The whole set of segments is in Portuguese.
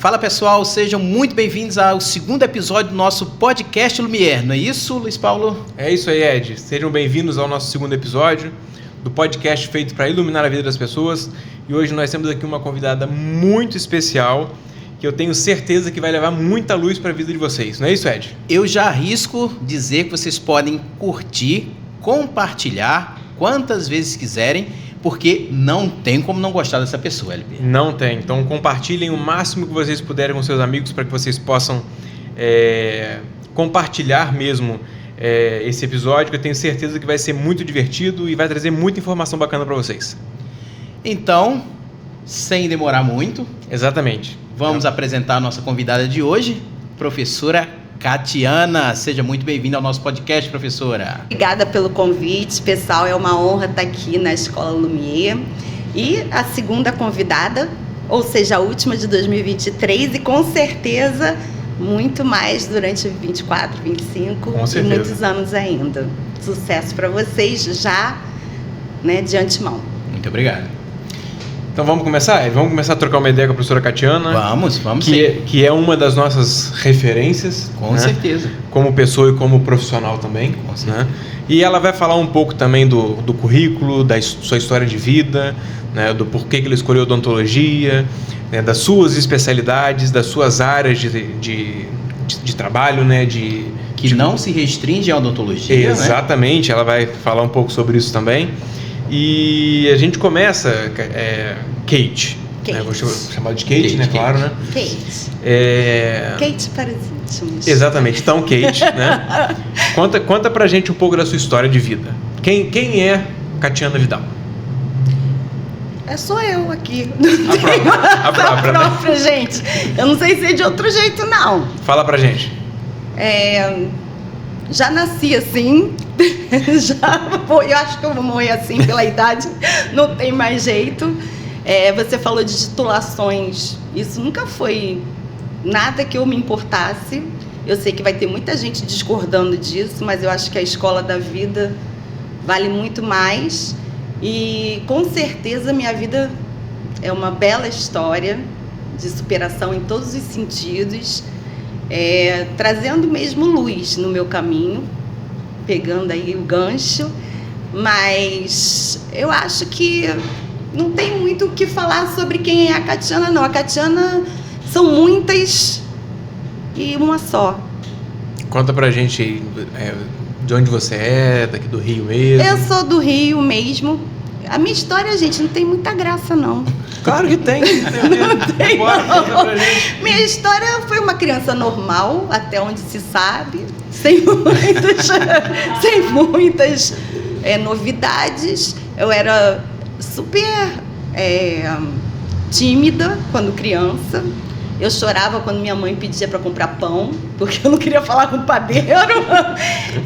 Fala pessoal, sejam muito bem-vindos ao segundo episódio do nosso podcast Lumière, não é isso, Luiz Paulo? É isso aí, Ed. Sejam bem-vindos ao nosso segundo episódio do podcast feito para iluminar a vida das pessoas. E hoje nós temos aqui uma convidada muito especial que eu tenho certeza que vai levar muita luz para a vida de vocês, não é isso, Ed? Eu já arrisco dizer que vocês podem curtir, compartilhar quantas vezes quiserem, porque não tem como não gostar dessa pessoa, LP. Não tem. Então compartilhem o máximo que vocês puderem com seus amigos para que vocês possam compartilhar mesmo esse episódio, que eu tenho certeza que vai ser muito divertido e vai trazer muita informação bacana para vocês. Então, sem demorar muito, Exatamente. vamos apresentar a nossa convidada de hoje, professora Catiana. Seja muito bem-vinda ao nosso podcast, professora. Obrigada pelo convite, pessoal. É uma honra estar aqui na Escola Lumière. E a segunda convidada, ou seja, a última de 2023, e com certeza muito mais durante 24, 25 Com e certeza. muitos anos ainda. Sucesso para vocês já, de antemão. Muito obrigado. Então vamos começar? Vamos começar a trocar uma ideia com a professora Catiana. Vamos sim. Que é uma das nossas referências. Com certeza. Como pessoa e como profissional também. Com certeza. Né? E ela vai falar um pouco também do currículo, da sua história de vida, né? Do porquê que ela escolheu odontologia, né? Das suas especialidades, das suas áreas de trabalho, né? Que não se restringe à odontologia, Exatamente, ela vai falar um pouco sobre isso também. E a gente começa, Kate. Kate. Né? Vou chamar de Kate, né? Kate. Claro, né? Kate. Kate para os íntimos. Exatamente. Então, Kate, né? Conta pra gente um pouco da sua história de vida. Quem é Catiana Vidal? Sou eu aqui. A própria, né? própria, gente. Eu não sei se é de outro jeito, não. Fala pra gente. Já nasci assim, eu acho que eu vou morrer assim pela idade, não tem mais jeito. Você falou de titulações, isso nunca foi nada que eu me importasse. Eu sei que vai ter muita gente discordando disso, mas eu acho que a escola da vida vale muito mais. E com certeza minha vida é uma bela história de superação em todos os sentidos. Trazendo mesmo luz no meu caminho, pegando aí o gancho, mas eu acho que não tem muito o que falar sobre quem é a Catiana, não. A Catiana são muitas e uma só. Conta pra gente de onde você é, daqui do Rio mesmo. Eu sou do Rio mesmo. A minha história, gente, não tem muita graça, não. Claro que tem. Não tem, Bora, não. conta pra gente. Minha história foi uma criança normal, até onde se sabe, sem muitas novidades. Eu era super tímida quando criança. Eu chorava quando minha mãe pedia para comprar pão, porque eu não queria falar com o padeiro.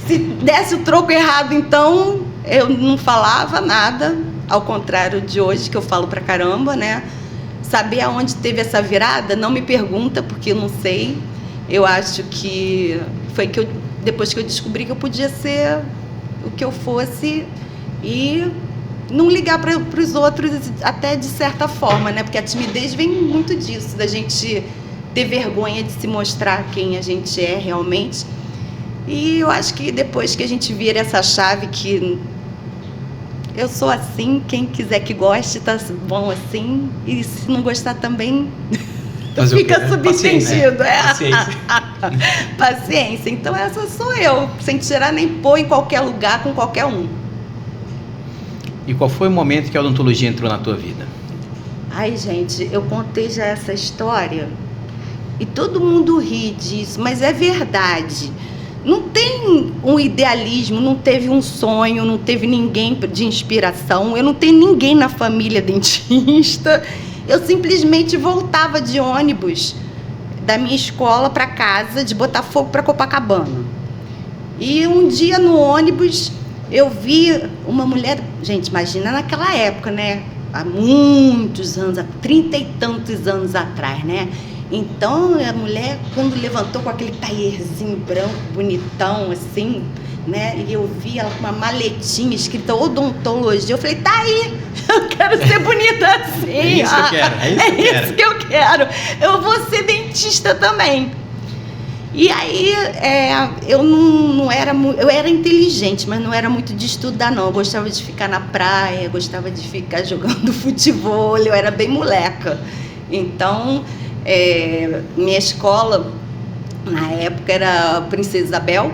Se desse o troco errado, então eu não falava nada, ao contrário de hoje, que eu falo pra caramba, né? Saber aonde teve essa virada, não me pergunta, porque eu não sei. Eu acho que foi depois que eu descobri que eu podia ser o que eu fosse e não ligar para os outros, até de certa forma, né? Porque a timidez vem muito disso, da gente ter vergonha de se mostrar quem a gente é realmente. E eu acho que depois que a gente vira essa chave que eu sou assim, quem quiser que goste, tá bom assim. E se não gostar também, fica subentendido. Paciência. Paciência. Então essa sou eu, sem tirar nem pôr em qualquer lugar, com qualquer um. E qual foi o momento que a odontologia entrou na tua vida? Ai, gente, eu contei já essa história e todo mundo ri disso, mas é verdade. Não tem um idealismo, não teve um sonho, não teve ninguém de inspiração. Eu não tenho ninguém na família dentista. Eu simplesmente voltava de ônibus da minha escola para casa, de Botafogo para Copacabana. E um dia no ônibus eu vi uma mulher... Gente, imagina naquela época, né? Há muitos anos, há 30 e tantos anos atrás, né? Então, a mulher, quando levantou com aquele taierzinho branco, bonitão, assim, né? E eu vi ela com uma maletinha escrita odontologia. Eu falei, tá aí, eu quero ser bonita assim. É isso que eu quero, isso que eu quero. Eu vou ser dentista também. E aí, eu não era eu era inteligente, mas não era muito de estudar, não. Eu gostava de ficar na praia, gostava de ficar jogando futebol, eu era bem moleca. Então, minha escola, na época, era Princesa Isabel,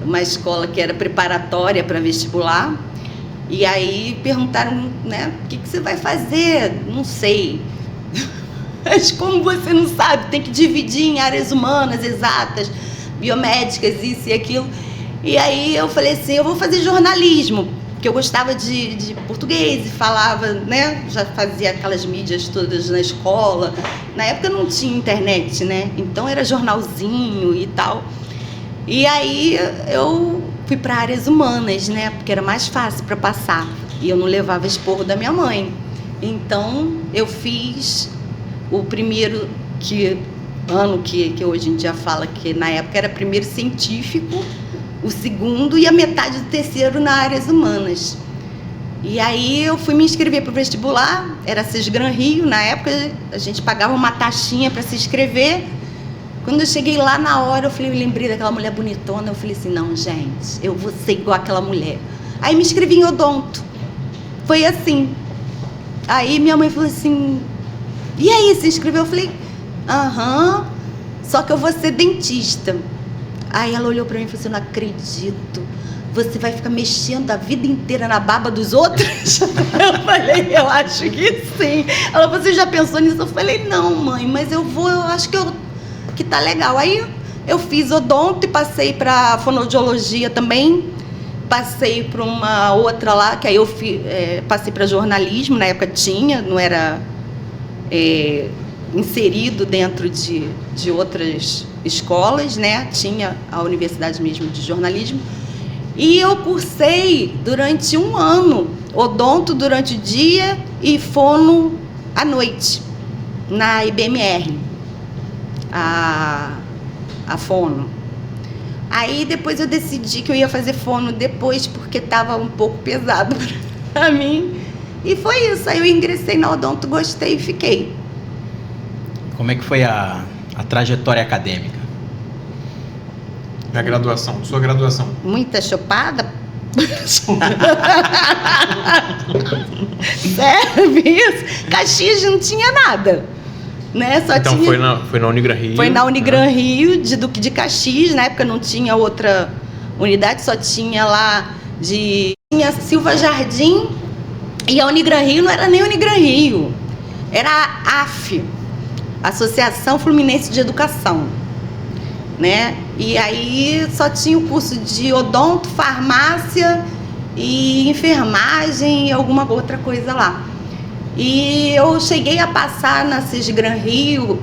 uma escola que era preparatória para vestibular. E aí perguntaram, né, o que você vai fazer? Não sei. Mas como você não sabe, tem que dividir em áreas humanas, exatas, biomédicas, isso e aquilo. E aí eu falei assim, eu vou fazer jornalismo, porque eu gostava de português e falava, né, já fazia aquelas mídias todas na escola. Na época não tinha internet, né, então era jornalzinho e tal. E aí eu fui para áreas humanas, né, porque era mais fácil para passar. E eu não levava esporro da minha mãe. Então eu fiz o primeiro ano que hoje em dia fala que na época era primeiro científico, o segundo e a metade do terceiro na áreas humanas. E aí eu fui me inscrever para o vestibular, era Cisgran Rio, na época a gente pagava uma taxinha para se inscrever. Quando eu cheguei lá na hora, eu lembrei daquela mulher bonitona, eu falei assim, não, gente, eu vou ser igual aquela mulher. Aí me inscrevi em odonto. Foi assim. Aí minha mãe falou assim, e aí, se inscreveu? Eu falei, aham, só que eu vou ser dentista. Aí ela olhou pra mim e falou assim, não acredito, você vai ficar mexendo a vida inteira na baba dos outros? Eu falei, eu acho que sim. Ela falou, você já pensou nisso? Eu falei, não, mãe, mas eu acho que tá legal. Aí eu fiz odonto e passei pra fonoaudiologia também, passei pra uma outra lá, que aí eu passei pra jornalismo, na época tinha, não era inserido dentro de outras escolas, né? Tinha a universidade mesmo de jornalismo. E eu cursei durante 1 ano, odonto durante o dia e fono à noite, na IBMR, a fono. Aí depois eu decidi que eu ia fazer fono depois, porque estava um pouco pesado para mim. E foi isso, aí eu ingressei na odonto, gostei e fiquei. Como é que foi a trajetória acadêmica? Na graduação, sua graduação. Muita chopada? Serve isso? Caxias não tinha nada, né? Só então tinha... foi na Unigran Rio? Foi na Unigran Rio, de Duque de Caxias. Na época não tinha outra unidade, só tinha lá tinha Silva Jardim. E a Unigran Rio não era nem Unigran Rio, era a AF, Associação Fluminense de Educação, né? E aí só tinha o curso de odonto, farmácia e enfermagem e alguma outra coisa lá. E eu cheguei a passar na Cisgran Rio,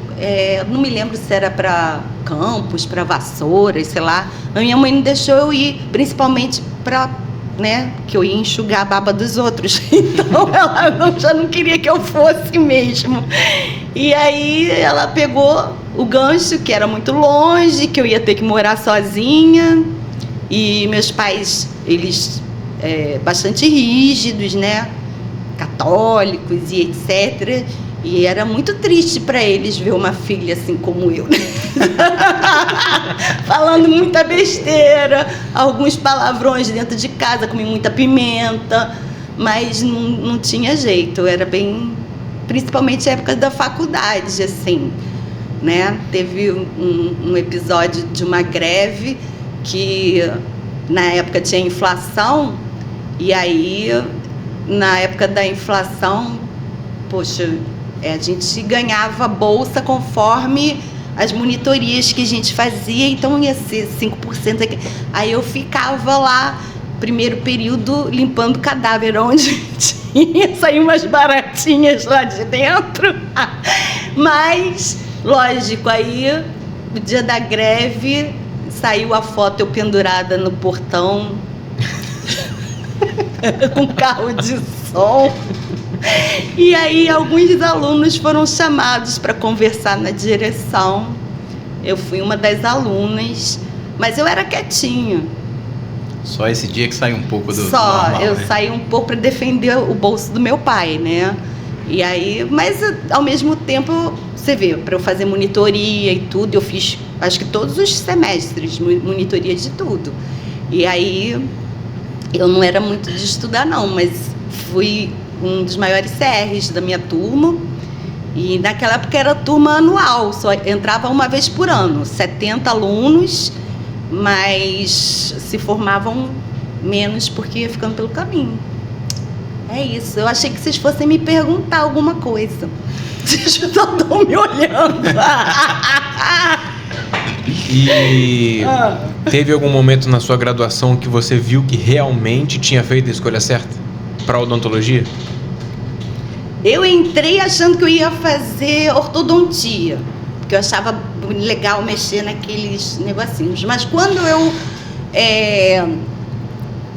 não me lembro se era para Campos, para Vassouras, sei lá. A minha mãe não deixou eu ir, principalmente para, né, que eu ia enxugar a baba dos outros. Então ela já não queria que eu fosse mesmo. E aí ela pegou o gancho, que era muito longe, que eu ia ter que morar sozinha. E meus pais, eles bastante rígidos, né, católicos e etc. E era muito triste para eles ver uma filha assim como eu, né? Falando muita besteira, alguns palavrões dentro de casa, comi muita pimenta, mas não tinha jeito, era bem... Principalmente a época da faculdade, assim, né? Teve um episódio de uma greve que na época tinha inflação, e aí na época da inflação, poxa, a gente ganhava bolsa conforme as monitorias que a gente fazia, então ia ser 5% aqui. Aí eu ficava lá, primeiro período, limpando cadáver, onde tinha, saíam umas baratinhas lá de dentro. Mas, lógico, aí, no dia da greve, saiu a foto eu pendurada no portão, com carro de som. E aí alguns alunos foram chamados para conversar na direção. Eu fui uma das alunas, mas eu era quietinha. Só esse dia que saiu um pouco do Só, normal, eu né? saí um pouco para defender o bolso do meu pai, né? E aí, mas ao mesmo tempo, você vê, para eu fazer monitoria e tudo, eu fiz, acho que todos os semestres, monitoria de tudo. E aí, eu não era muito de estudar não, mas fui um dos maiores CRs da minha turma. E naquela época era turma anual, só entrava uma vez por ano, 70 alunos, mas se formavam menos porque ia ficando pelo caminho. É isso, eu achei que vocês fossem me perguntar alguma coisa. Vocês só estão me olhando. E teve algum momento na sua graduação que você viu que realmente tinha feito a escolha certa para odontologia? Eu entrei achando que eu ia fazer ortodontia, porque eu achava legal mexer naqueles negocinhos. Mas quando eu,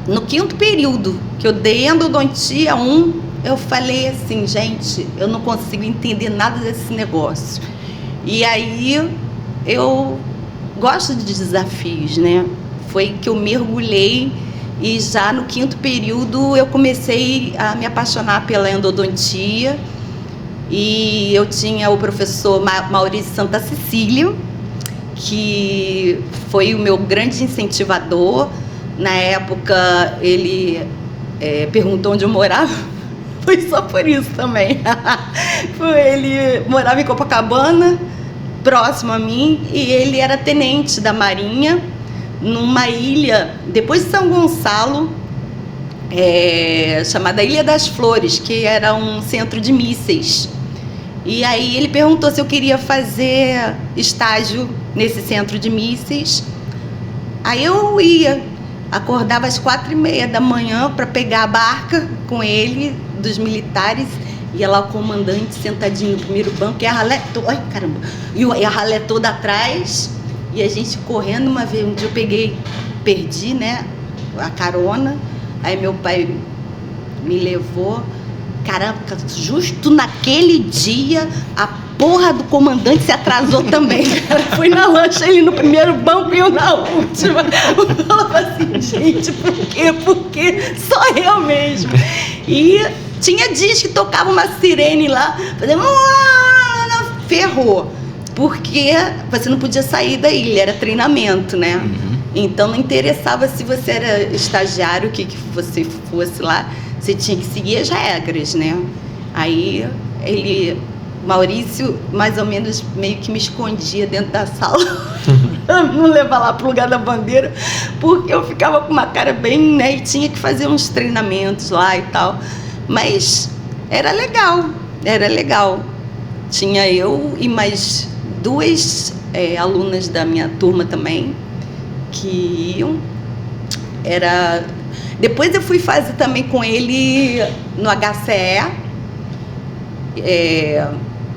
no 5º período, que eu dei endodontia 1, eu falei assim, gente, eu não consigo entender nada desse negócio. E aí, eu gosto de desafios, né? Foi que eu mergulhei e já no 5º período eu comecei a me apaixonar pela endodontia. E eu tinha o professor Maurício Santa Cecília, que foi o meu grande incentivador. Na época, ele perguntou onde eu morava. Foi só por isso também. Ele morava em Copacabana, próximo a mim, e ele era tenente da Marinha, numa ilha, depois de São Gonçalo, chamada Ilha das Flores, que era um centro de mísseis. E aí ele perguntou se eu queria fazer estágio nesse centro de mísseis. Aí eu ia, acordava às 4h30 da manhã para pegar a barca com ele, dos militares, ia lá o comandante sentadinho no primeiro banco, e a ralé toda, ai caramba, e a ralé toda atrás, e a gente correndo. Uma vez, um dia eu perdi, né, a carona, aí meu pai me levou, caramba, justo naquele dia, a porra do comandante se atrasou também, cara. Fui na lancha, ele no primeiro banco e eu na última. Eu falava assim, gente, por quê? Porque só eu mesmo. E tinha dias que tocava uma sirene lá, fazendo... ferrou. Porque você não podia sair da ilha, era treinamento, né? Uhum. Então não interessava se você era estagiário, o que você fosse lá, você tinha que seguir as regras, né? Aí Maurício, mais ou menos, meio que me escondia dentro da sala, pra não levar lá pro lugar da bandeira, porque eu ficava com uma cara bem, né? E tinha que fazer uns treinamentos lá e tal. Mas era legal. Tinha eu e mais 2 alunas da minha turma também, que iam. Depois eu fui fazer também com ele no HCE,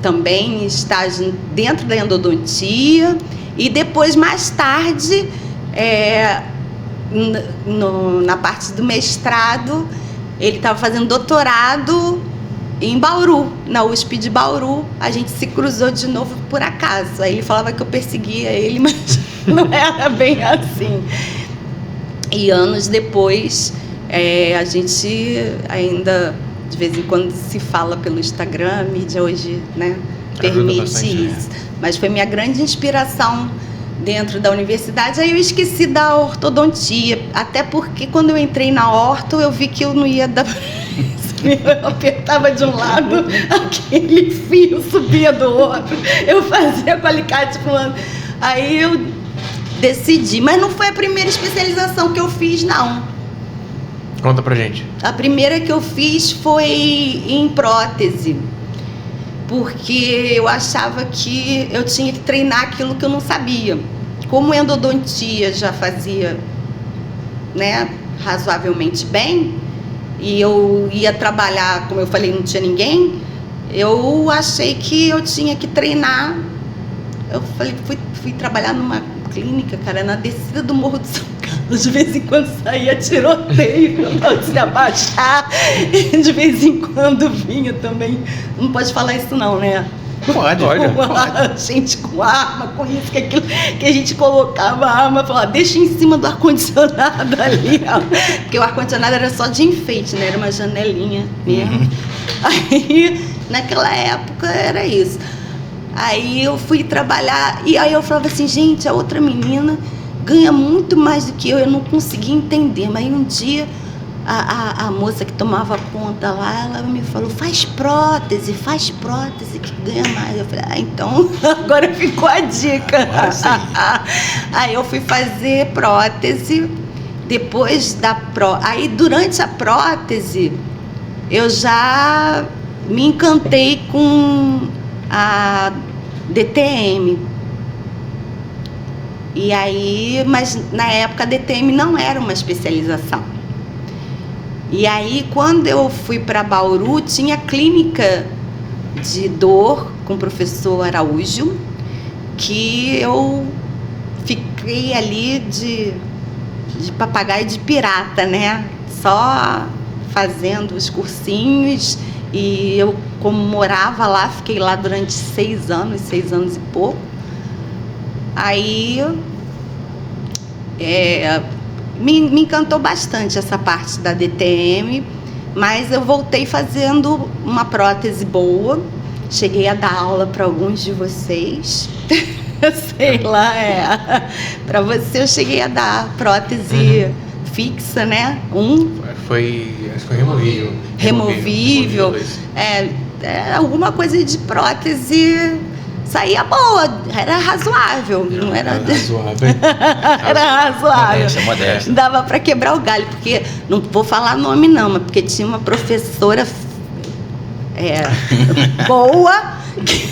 também estágio dentro da endodontia, e depois, mais tarde, na parte do mestrado, ele estava fazendo doutorado em Bauru, na USP de Bauru. A gente se cruzou de novo por acaso. Aí ele falava que eu perseguia ele, mas não era bem assim. E anos depois, a gente ainda, de vez em quando, se fala pelo Instagram. A mídia hoje, né, permite isso. Mas foi minha grande inspiração dentro da universidade. Aí eu esqueci da ortodontia, até porque quando eu entrei na orto, eu vi que eu não ia dar... Eu apertava de um lado, aquele fio subia do outro, eu fazia com alicate pro lado. Aí eu decidi, mas não foi a primeira especialização que eu fiz, não. Conta pra gente. A primeira que eu fiz foi em prótese, porque eu achava que eu tinha que treinar aquilo que eu não sabia. Como endodontia já fazia, né, razoavelmente bem, e eu ia trabalhar, como eu falei, não tinha ninguém, eu achei que eu tinha que treinar. Eu falei, fui trabalhar numa clínica, cara, na descida do Morro do São Carlos. De vez em quando saía tiroteio, eu se abaixar. De vez em quando vinha também. Não pode falar isso não, né? Pode. Gente com arma, com isso, com aquilo, que a gente colocava a arma e falava, deixa em cima do ar-condicionado ali, ó. Porque o ar-condicionado era só de enfeite, né? Era uma janelinha mesmo. Aí, naquela época, era isso. Aí eu fui trabalhar e aí eu falava assim, gente, a outra menina ganha muito mais do que eu não conseguia entender. Mas aí um dia a moça que tomava conta lá, ela me falou, faz prótese que ganha mais. Eu falei, então agora ficou a dica. Aí eu fui fazer prótese, depois da aí durante a prótese eu já me encantei com a DTM. E aí, mas na época a DTM não era uma especialização. E aí, quando eu fui para Bauru, tinha clínica de dor com o professor Araújo, que eu fiquei ali de papagaio de pirata, né? Só fazendo os cursinhos. E eu, como morava lá, fiquei lá durante 6 anos e pouco. Aí me encantou bastante essa parte da DTM, mas eu voltei fazendo uma prótese boa. Cheguei a dar aula para alguns de vocês. Sei lá, para você eu cheguei a dar prótese fixa, né? Acho que foi removível. Removível. Alguma coisa de prótese saía boa, era razoável, não era razoável. Era razoável. Modéstia. Dava para quebrar o galho, porque não vou falar nome não, mas porque tinha uma professora boa que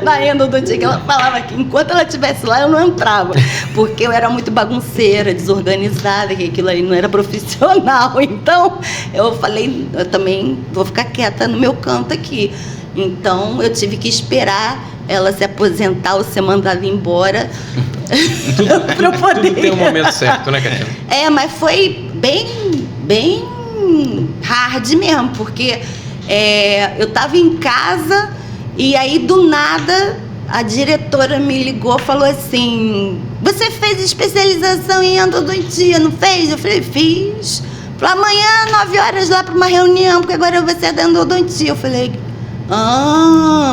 na endodontia que ela falava que enquanto ela estivesse lá eu não entrava, porque eu era muito bagunceira, desorganizada, que aquilo ali não era profissional. Então eu falei, eu também vou ficar quieta no meu canto aqui. Então eu tive que esperar ela se aposentar ou ser mandada embora para eu poder. Tudo tem um momento certo, né, Catiana? Mas foi bem hard mesmo, porque eu estava em casa e aí do nada a diretora me ligou e falou assim, você fez especialização em endodontia, não fez? Eu falei, fiz. Falou, amanhã 9 horas lá para uma reunião, porque agora você é da endodontia. Eu falei,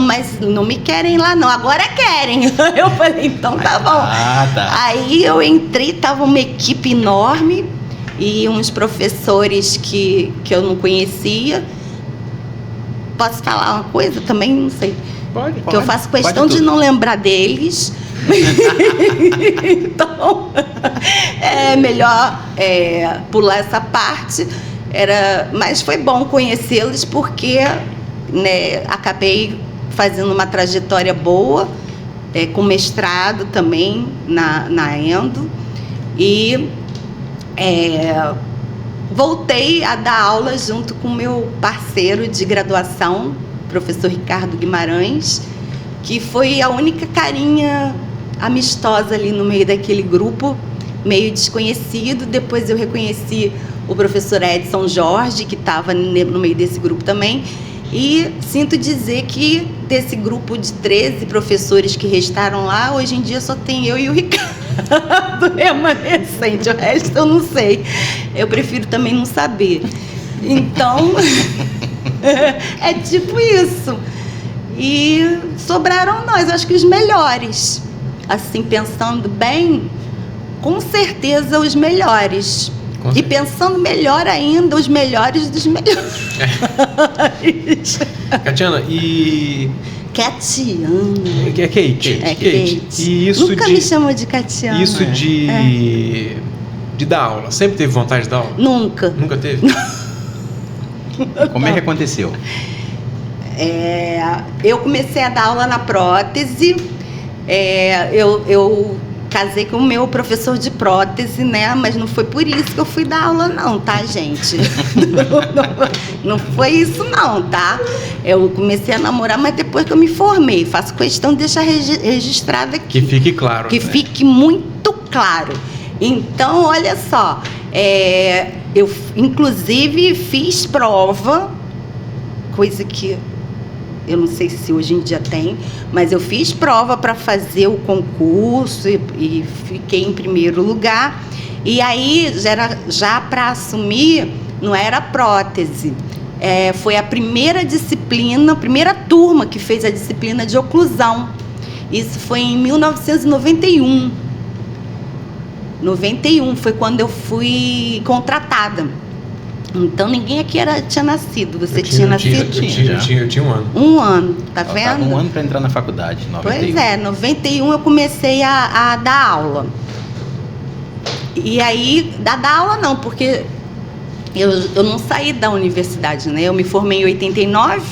mas não me querem lá não, agora querem. Eu falei, então tá bom. Tá. Aí eu entrei, tava uma equipe enorme e uns professores que eu não conhecia. Posso falar uma coisa também? Não sei. Pode. Que eu faço questão de não lembrar deles. Então, é melhor pular essa parte. Mas foi bom conhecê-los porque, né, acabei fazendo uma trajetória boa, com mestrado também na Endo. E voltei a dar aula junto com o meu parceiro de graduação, professor Ricardo Guimarães, que foi a única carinha amistosa ali no meio daquele grupo, meio desconhecido. Depois eu reconheci o professor Edson Jorge, que estava no meio desse grupo também. E sinto dizer que desse grupo de 13 professores que restaram lá, hoje em dia só tem eu e o Ricardo remanescente. O resto eu não sei. Eu prefiro também não saber. Então, é tipo isso. E sobraram nós, acho que os melhores. Assim, pensando bem, com certeza os melhores. E pensando melhor ainda, os melhores dos melhores. Catiana, e... Catiana. Kate. Kate. E isso nunca me chamou de Catiana. Isso de dar aula. Sempre teve vontade de dar aula? Nunca. Nunca teve? Como é que aconteceu? Eu comecei a dar aula na prótese. Eu casei com o meu professor de prótese, né? Mas não foi por isso que eu fui dar aula não, tá, gente? Não foi isso não, tá? Eu comecei a namorar, mas depois que eu me formei. Faço questão de deixar registrado aqui. Que fique claro. Que fique muito claro. Então, olha só, eu inclusive fiz prova, coisa que eu não sei se hoje em dia tem, mas eu fiz prova para fazer o concurso e fiquei em primeiro lugar. E aí, já para assumir, não era prótese. Foi a primeira disciplina, a primeira turma que fez a disciplina de oclusão. Isso foi em 1991. 91 foi quando eu fui contratada. Então ninguém aqui tinha nascido. Você tinha nascido? Eu tinha 1 ano. 1 ano, tá vendo? Faltava 1 ano para entrar na faculdade, 91. Pois é, 91 eu comecei a dar aula. E aí, dar aula não, porque eu não saí da universidade, né? Eu me formei em 89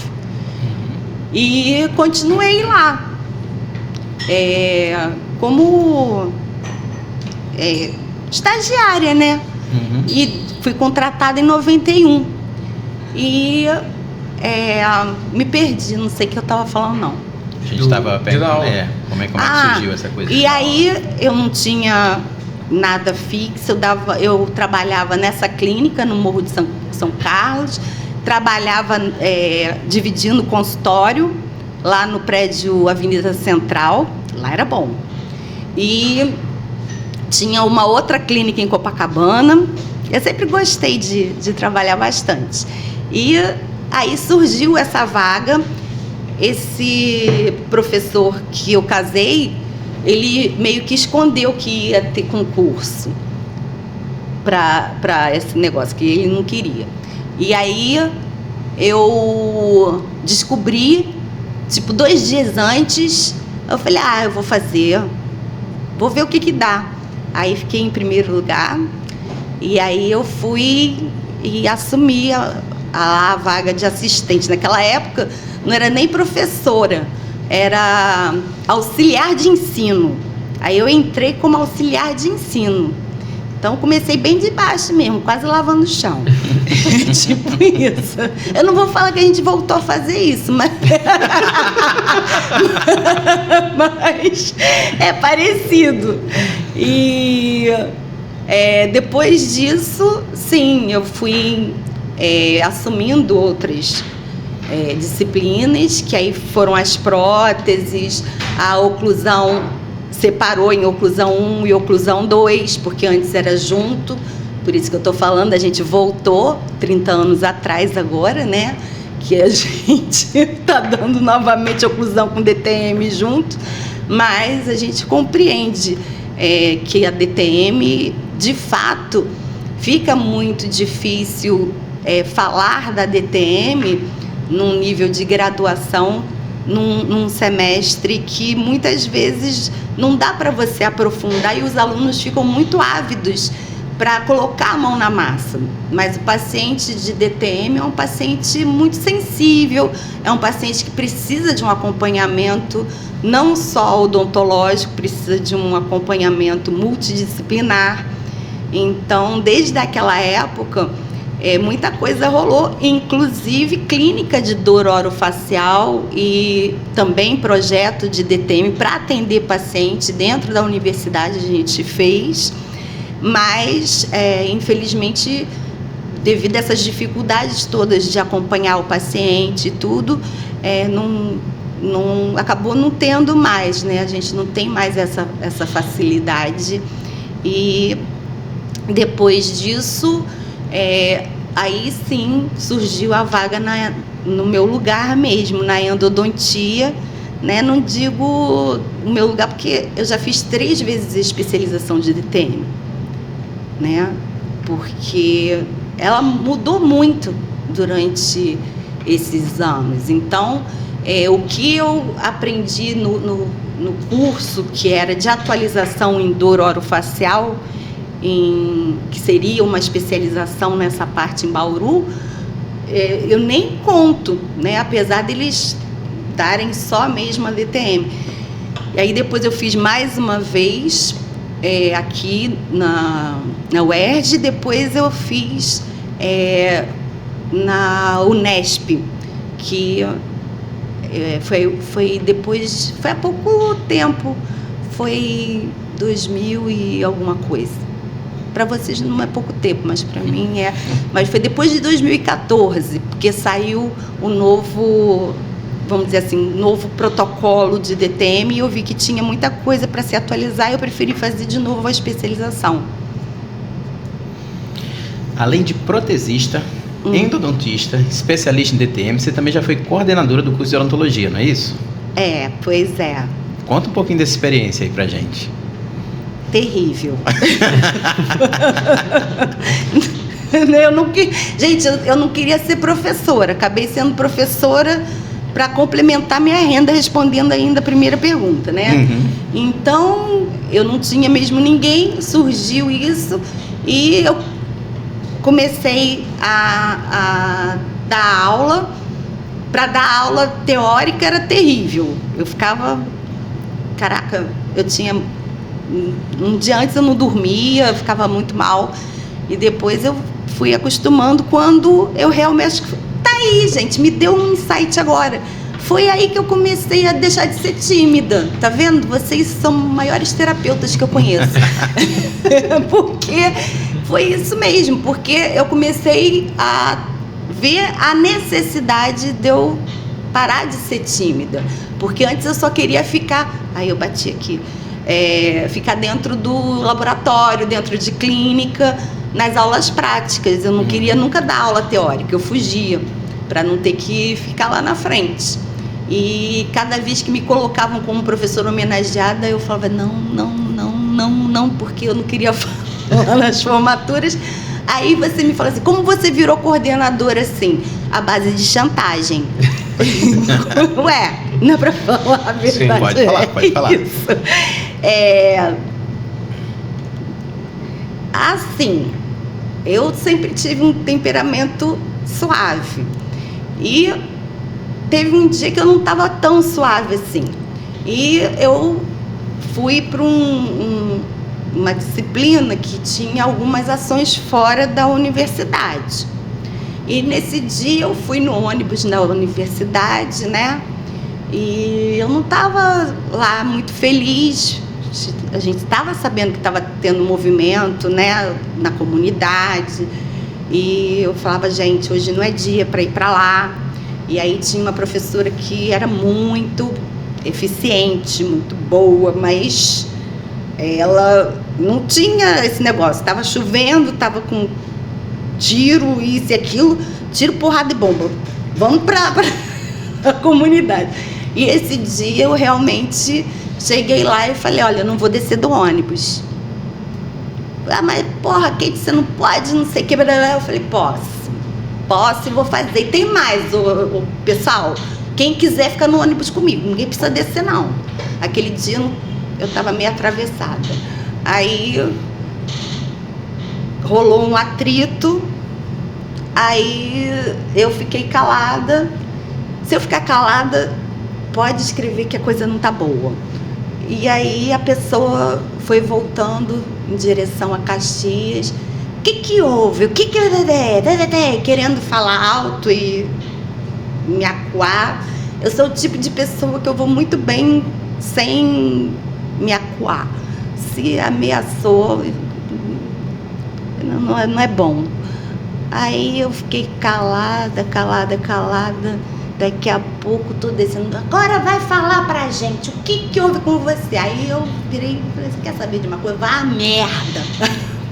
e continuei lá. Como estagiária, né? E fui contratada em 91. E me perdi, não sei o que eu estava falando, não. A gente estava perguntando como é que surgiu essa coisa. E aí eu não tinha nada fixo, eu trabalhava nessa clínica no Morro de São Carlos, trabalhava dividindo consultório lá no prédio Avenida Central, lá era bom. E tinha uma outra clínica em Copacabana. Eu sempre gostei de trabalhar bastante. E aí surgiu essa vaga. Esse professor que eu casei, ele meio que escondeu que ia ter concurso para esse negócio, que ele não queria. E aí eu descobri, 2 dias antes, eu falei, eu vou fazer, vou ver o que dá. Aí fiquei em primeiro lugar, e aí eu fui e assumi a vaga de assistente. Naquela época não era nem professora, era auxiliar de ensino. Aí eu entrei como auxiliar de ensino. Então comecei bem de baixo mesmo, quase lavando o chão. Tipo isso. Eu não vou falar que a gente voltou a fazer isso, mas mas é parecido. E depois disso, sim, eu fui assumindo outras disciplinas, que aí foram as próteses, a oclusão separou em oclusão 1 e oclusão 2, porque antes era junto, por isso que eu estou falando, a gente voltou 30 anos atrás agora, né? Que a gente está dando novamente oclusão com DTM junto, mas a gente compreende que a DTM, de fato, fica muito difícil falar da DTM num nível de graduação, num semestre que muitas vezes não dá para você aprofundar e os alunos ficam muito ávidos para colocar a mão na massa. Mas o paciente de DTM é um paciente muito sensível, é um paciente que precisa de um acompanhamento não só odontológico, precisa de um acompanhamento multidisciplinar. Então, desde aquela época, muita coisa rolou, inclusive clínica de dor orofacial e também projeto de DTM para atender paciente dentro da universidade a gente fez, mas infelizmente, devido a essas dificuldades todas de acompanhar o paciente e tudo, acabou não tendo mais, né? A gente não tem mais essa facilidade. E depois disso, aí sim surgiu a vaga no meu lugar mesmo, na endodontia, né? Não digo o meu lugar porque eu já fiz 3 vezes a especialização de DTM, né? Porque ela mudou muito durante esses anos. Então, o que eu aprendi no curso, que era de atualização em dor orofacial, que seria uma especialização nessa parte em Bauru, eu nem conto, né? Apesar deles darem só mesmo a DTM. E aí depois eu fiz mais uma vez aqui na UERJ, depois eu fiz na Unesp, que foi depois, foi há pouco tempo, foi 2000 e alguma coisa. para vocês não é pouco tempo, mas para mim é. Mas foi depois de 2014, porque saiu o novo, vamos dizer assim, novo protocolo de DTM e eu vi que tinha muita coisa para se atualizar e eu preferi fazer de novo a especialização. Além de protesista, endodontista, especialista em DTM, você também já foi coordenadora do curso de odontologia, não é isso? É, pois é. Conta um pouquinho dessa experiência aí pra gente. Terrível. Gente, eu não queria ser professora. Acabei sendo professora para complementar minha renda, respondendo ainda a primeira pergunta, né? Uhum. Então, eu não tinha mesmo ninguém, surgiu isso e eu comecei a dar aula. Para dar aula teórica era terrível. Eu ficava... Caraca, eu tinha... Um dia antes eu não dormia, eu ficava muito mal. E depois eu fui acostumando quando eu realmente... Tá aí, gente, me deu um insight agora. Foi aí que eu comecei a deixar de ser tímida. Tá vendo? Vocês são maiores terapeutas que eu conheço. Porque foi isso mesmo. Porque eu comecei a ver a necessidade de eu parar de ser tímida. Porque antes eu só queria ficar... Aí eu bati aqui. Ficar dentro do laboratório, dentro de clínica, nas aulas práticas. Eu não queria nunca dar aula teórica, eu fugia, para não ter que ficar lá na frente. E cada vez que me colocavam como professora homenageada, eu falava não, porque eu não queria falar nas formaturas. Aí você me fala assim, como você virou coordenadora assim? À base de chantagem. Ué, não é pra falar a verdade. Sim, pode falar. Isso. Assim, eu sempre tive um temperamento suave. E teve um dia que eu não estava tão suave assim. E eu fui para uma disciplina que tinha algumas ações fora da universidade. E nesse dia eu fui no ônibus da universidade, né? E eu não estava lá muito feliz. A gente estava sabendo que estava tendo movimento, né, na comunidade. E eu falava, gente, hoje não é dia para ir para lá. E aí tinha uma professora que era muito eficiente, muito boa, mas ela não tinha esse negócio. Estava chovendo, estava com tiro, isso e aquilo, tiro, porrada e bomba. Vamos para a comunidade. E esse dia eu realmente cheguei lá e falei, olha, eu não vou descer do ônibus. Ah, mas porra, Kate, você não pode, não sei o que. Eu falei, posso e vou fazer. E tem mais, o pessoal, quem quiser ficar no ônibus comigo, ninguém precisa descer não. Aquele dia eu estava meio atravessada. Aí rolou um atrito, aí eu fiquei calada. Se eu ficar calada, pode escrever que a coisa não tá boa. E aí a pessoa foi voltando em direção a Caxias. O que houve? O que querendo falar alto e me acuar. Eu sou o tipo de pessoa que eu vou muito bem sem me acuar. Se ameaçou, não é bom. Aí eu fiquei calada. Daqui a pouco tô descendo. Agora vai falar pra gente o que houve com você. Aí eu virei e falei, você quer saber de uma coisa? Vá a merda.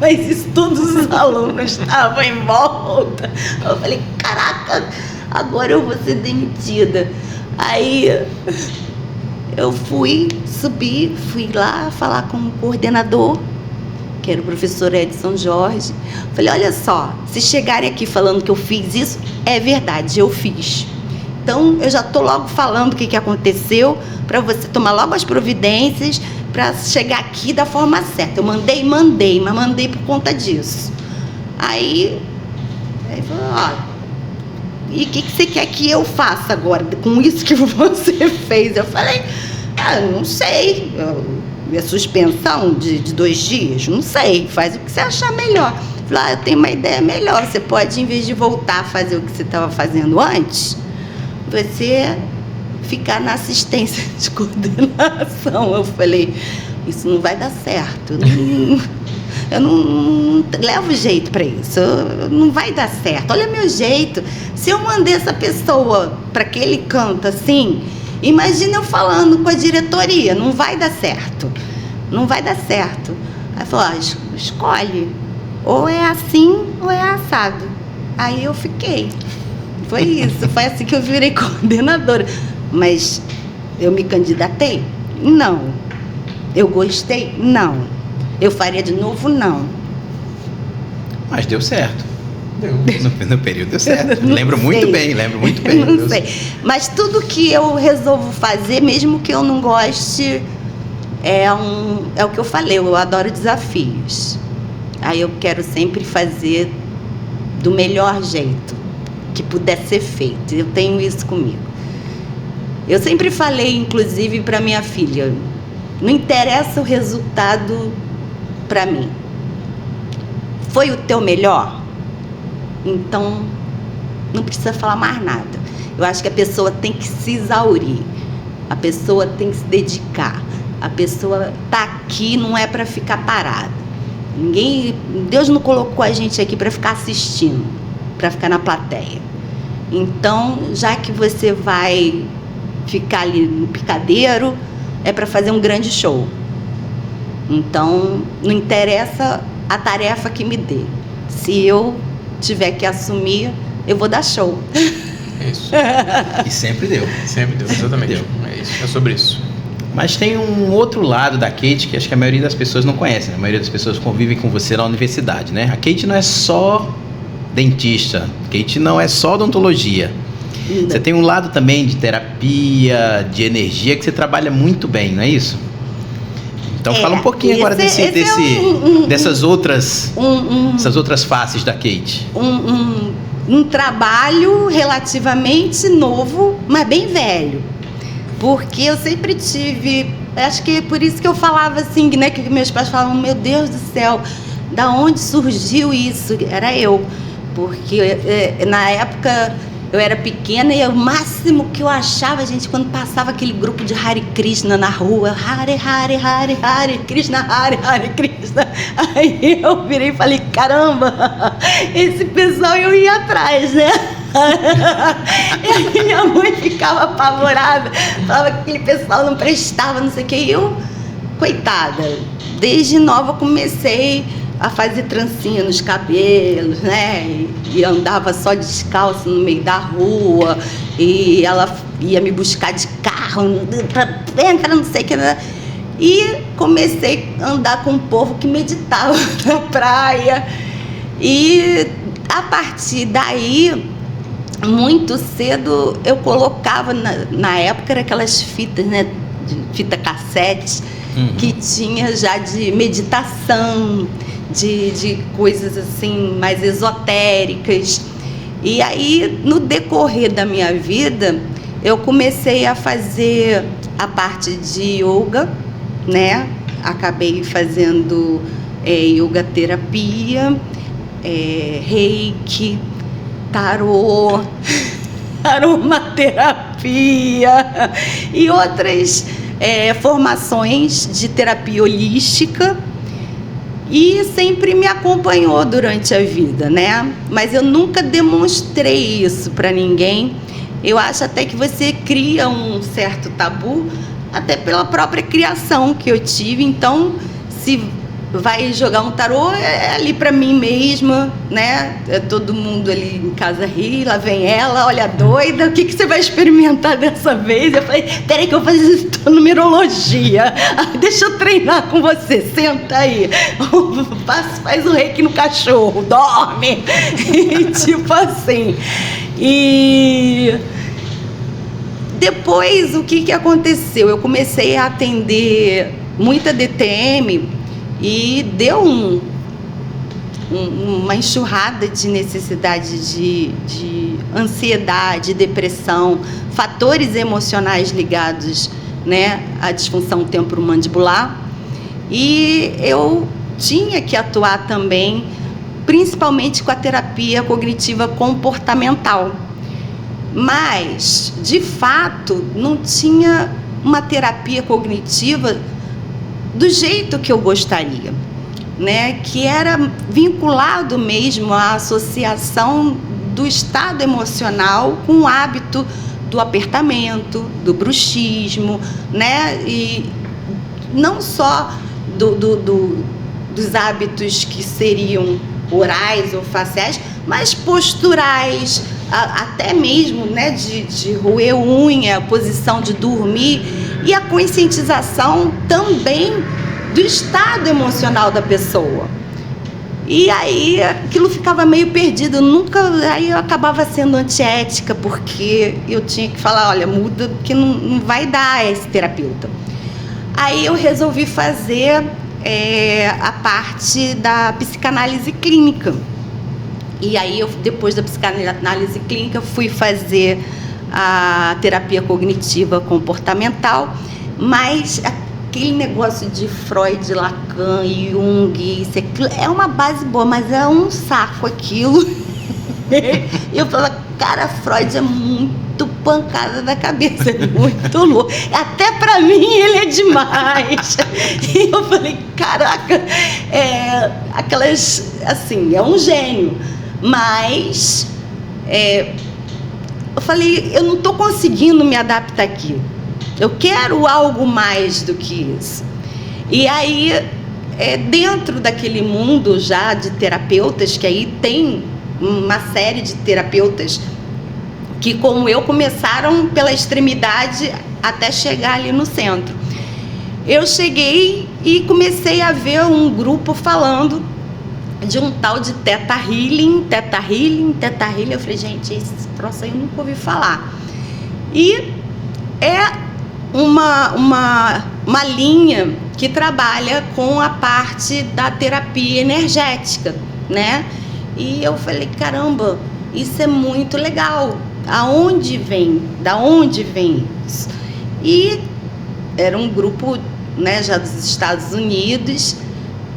Mas isso todos os alunos estavam em volta. Eu falei, caraca, agora eu vou ser demitida. Aí eu subi, fui lá falar com o coordenador, que era o professor Edson Jorge. Falei, olha só, se chegarem aqui falando que eu fiz isso, é verdade, eu fiz. Então, eu já estou logo falando o que aconteceu, para você tomar logo as providências, para chegar aqui da forma certa. Eu mandei, mas mandei por conta disso. Aí falou, ó, e o que você quer que eu faça agora, com isso que você fez? Eu falei, não sei, a suspensão de 2 dias, não sei, faz o que você achar melhor. Falei, eu tenho uma ideia melhor, você pode, em vez de voltar a fazer o que você estava fazendo antes, você ficar na assistência de coordenação. Eu falei, isso não vai dar certo. Eu não levo jeito para isso. Não vai dar certo. Olha meu jeito. Se eu mandei essa pessoa para aquele canto assim, imagina eu falando com a diretoria. Não vai dar certo. Não vai dar certo. Aí falou, escolhe. Ou é assim ou é assado. Aí eu fiquei. Foi isso. Foi assim que eu virei coordenadora. Mas eu me candidatei? Não. Eu gostei? Não. Eu faria de novo? Não. Mas deu certo. Deu. No período deu certo. Lembro muito bem. Não sei. Mas tudo que eu resolvo fazer, mesmo que eu não goste, é o que eu falei, eu adoro desafios. Aí eu quero sempre fazer do melhor jeito que puder ser feito. Eu tenho isso comigo. Eu sempre falei, inclusive, para minha filha, não interessa o resultado para mim. Foi o teu melhor? Então, não precisa falar mais nada. Eu acho que a pessoa tem que se exaurir. A pessoa tem que se dedicar. A pessoa tá aqui não é para ficar parada. Deus não colocou a gente aqui para ficar assistindo, para ficar na plateia. Então, já que você vai ficar ali no picadeiro, é para fazer um grande show. Então, não interessa a tarefa que me dê. Se eu tiver que assumir, eu vou dar show. É isso. E sempre deu. Sempre deu, exatamente. É isso, é sobre isso. Mas tem um outro lado da Kate que acho que a maioria das pessoas não conhece, né? A maioria das pessoas convivem com você na universidade, né? A Kate não é só dentista, a Kate não é só odontologia. Você tem um lado também de terapia, de energia, que você trabalha muito bem, não é isso? Então fala um pouquinho agora dessas outras faces da Kate. Um trabalho relativamente novo, mas bem velho. Porque eu sempre tive... Acho que é por isso que eu falava assim, né? Que meus pais falavam, meu Deus do céu, da onde surgiu isso? Era eu. Porque na época... Eu era pequena e o máximo que eu achava, gente, quando passava aquele grupo de Hare Krishna na rua, Hare, Hare, Hare, Hare Krishna, Hare, Hare Krishna. Aí eu virei e falei, caramba, esse pessoal eu ia atrás, né? E aí minha mãe ficava apavorada, falava que aquele pessoal não prestava, não sei o que. E eu, coitada, desde nova comecei a fazer trancinha nos cabelos, né? E andava só descalço no meio da rua. E ela ia me buscar de carro, entra, não sei o que. E comecei a andar com um povo que meditava na praia. E a partir daí, muito cedo, eu colocava, na época, era aquelas fitas, né? Fita cassete, que tinha já de meditação, de coisas assim mais esotéricas. E aí, no decorrer da minha vida, eu comecei a fazer a parte de yoga, né? Acabei fazendo yoga terapia, reiki, tarô, aromaterapia e outras formações de terapia holística. E sempre me acompanhou durante a vida, né? Mas eu nunca demonstrei isso para ninguém. Eu acho até que você cria um certo tabu, até pela própria criação que eu tive. Então, se vai jogar um tarô, é ali para mim mesma, né? Todo mundo ali em casa ri, lá vem ela, olha doida, o que você vai experimentar dessa vez? Eu falei, peraí que eu vou fazer numerologia, deixa eu treinar com você, senta aí, faz o reiki no cachorro, dorme, e tipo assim. E depois, o que aconteceu? Eu comecei a atender muita DTM, e deu uma enxurrada de necessidade de ansiedade, depressão, fatores emocionais ligados, né, à disfunção temporomandibular. E eu tinha que atuar também, principalmente com a terapia cognitiva comportamental. Mas, de fato, não tinha uma terapia cognitiva do jeito que eu gostaria. né, que era vinculado mesmo à associação do estado emocional com o hábito do apertamento, do bruxismo, né, e não só dos hábitos que seriam orais ou faciais, mas posturais, até mesmo, né, de roer unha, posição de dormir, e a conscientização também do estado emocional da pessoa. E aí aquilo ficava meio perdido, aí eu acabava sendo antiética, porque eu tinha que falar, olha, muda, porque não vai dar esse terapeuta. Aí eu resolvi fazer a parte da psicanálise clínica. E aí, depois da psicanálise clínica, fui fazer a terapia cognitiva comportamental, mas aquele negócio de Freud, Lacan, Jung, isso aquilo, é uma base boa, mas é um saco aquilo. Eu falo, cara, Freud é muito pancada da cabeça, é muito louco. Até pra mim ele é demais. E eu falei, caraca, aquelas, assim, é um gênio. Mas eu falei, eu não estou conseguindo me adaptar aqui. Eu quero algo mais do que isso. E aí, dentro daquele mundo já de terapeutas, que aí tem uma série de terapeutas que, como eu, começaram pela extremidade até chegar ali no centro. Eu cheguei e comecei a ver um grupo falando de um tal de Theta Healing. Eu falei, gente, esse troço aí eu nunca ouvi falar. E é uma linha que trabalha com a parte da terapia energética, né? E eu falei, caramba, isso é muito legal. Aonde vem? Da onde vem isso? E era um grupo, né, já dos Estados Unidos,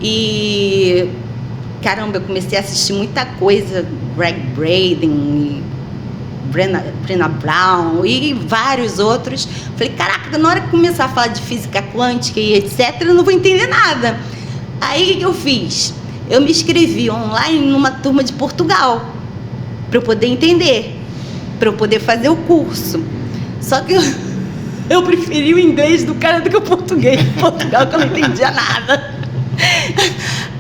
e caramba, eu comecei a assistir muita coisa, Greg Braden, Brené Brown e vários outros. Falei, caraca, na hora que começar a falar de física quântica e etc, eu não vou entender nada. Aí o que eu fiz? Eu me inscrevi online numa turma de Portugal, para eu poder entender, para eu poder fazer o curso. Só que eu preferi o inglês do cara do que o português de Portugal, que eu não entendia nada.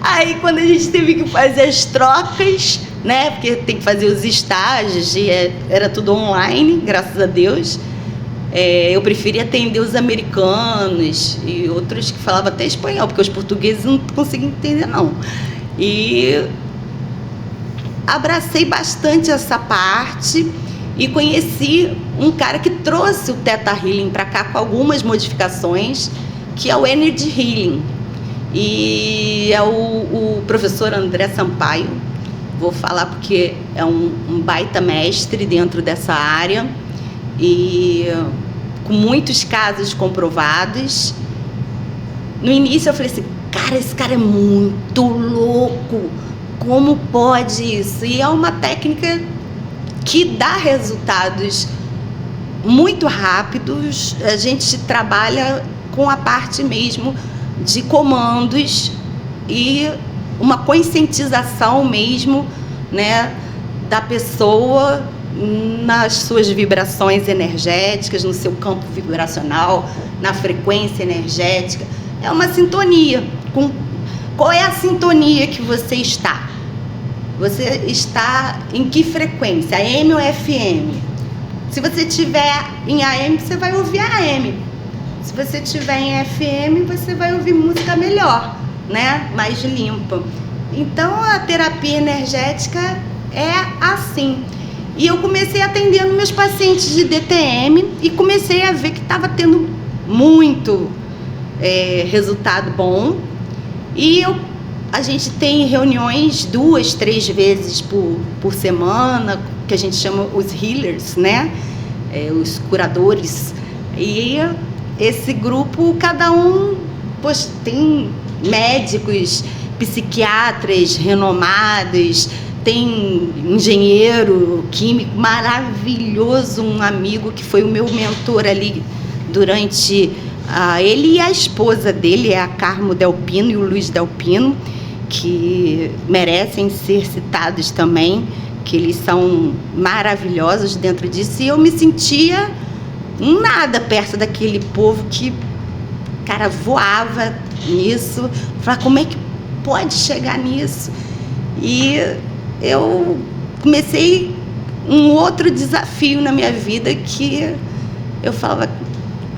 Aí, quando a gente teve que fazer as trocas, né, porque tem que fazer os estágios, e era tudo online, graças a Deus, eu preferi atender os americanos e outros que falavam até espanhol, porque os portugueses não conseguiam entender, não. E abracei bastante essa parte e conheci um cara que trouxe o Theta Healing para cá com algumas modificações, que é o Energy Healing. E é o professor André Sampaio. Vou falar porque é um baita mestre dentro dessa área e com muitos casos comprovados. No início eu falei assim, cara, esse cara é muito louco, como pode isso? E é uma técnica que dá resultados muito rápidos. A gente trabalha com a parte mesmo de comandos e uma conscientização mesmo, né, da pessoa nas suas vibrações energéticas, no seu campo vibracional, na frequência energética. É uma sintonia. Qual é a sintonia que você está? Você está em que frequência? AM ou FM? Se você estiver em AM, você vai ouvir AM. Se você estiver em FM, você vai ouvir música melhor, né? Mais limpa. Então, a terapia energética é assim. E eu comecei atendendo meus pacientes de DTM e comecei a ver que estava tendo muito resultado bom. E a gente tem reuniões 2, 3 vezes por semana, que a gente chama os healers, né? Os curadores. E esse grupo, cada um, pois, tem médicos, psiquiatras renomados, tem engenheiro químico maravilhoso, um amigo que foi o meu mentor ali durante ele e a esposa dele, é a Carmo Delpino e o Luiz Delpino, que merecem ser citados também, que eles são maravilhosos dentro disso, e eu me sentia nada perto daquele povo que, cara, voava nisso. Falava, como é que pode chegar nisso? E eu comecei um outro desafio na minha vida, que eu falava,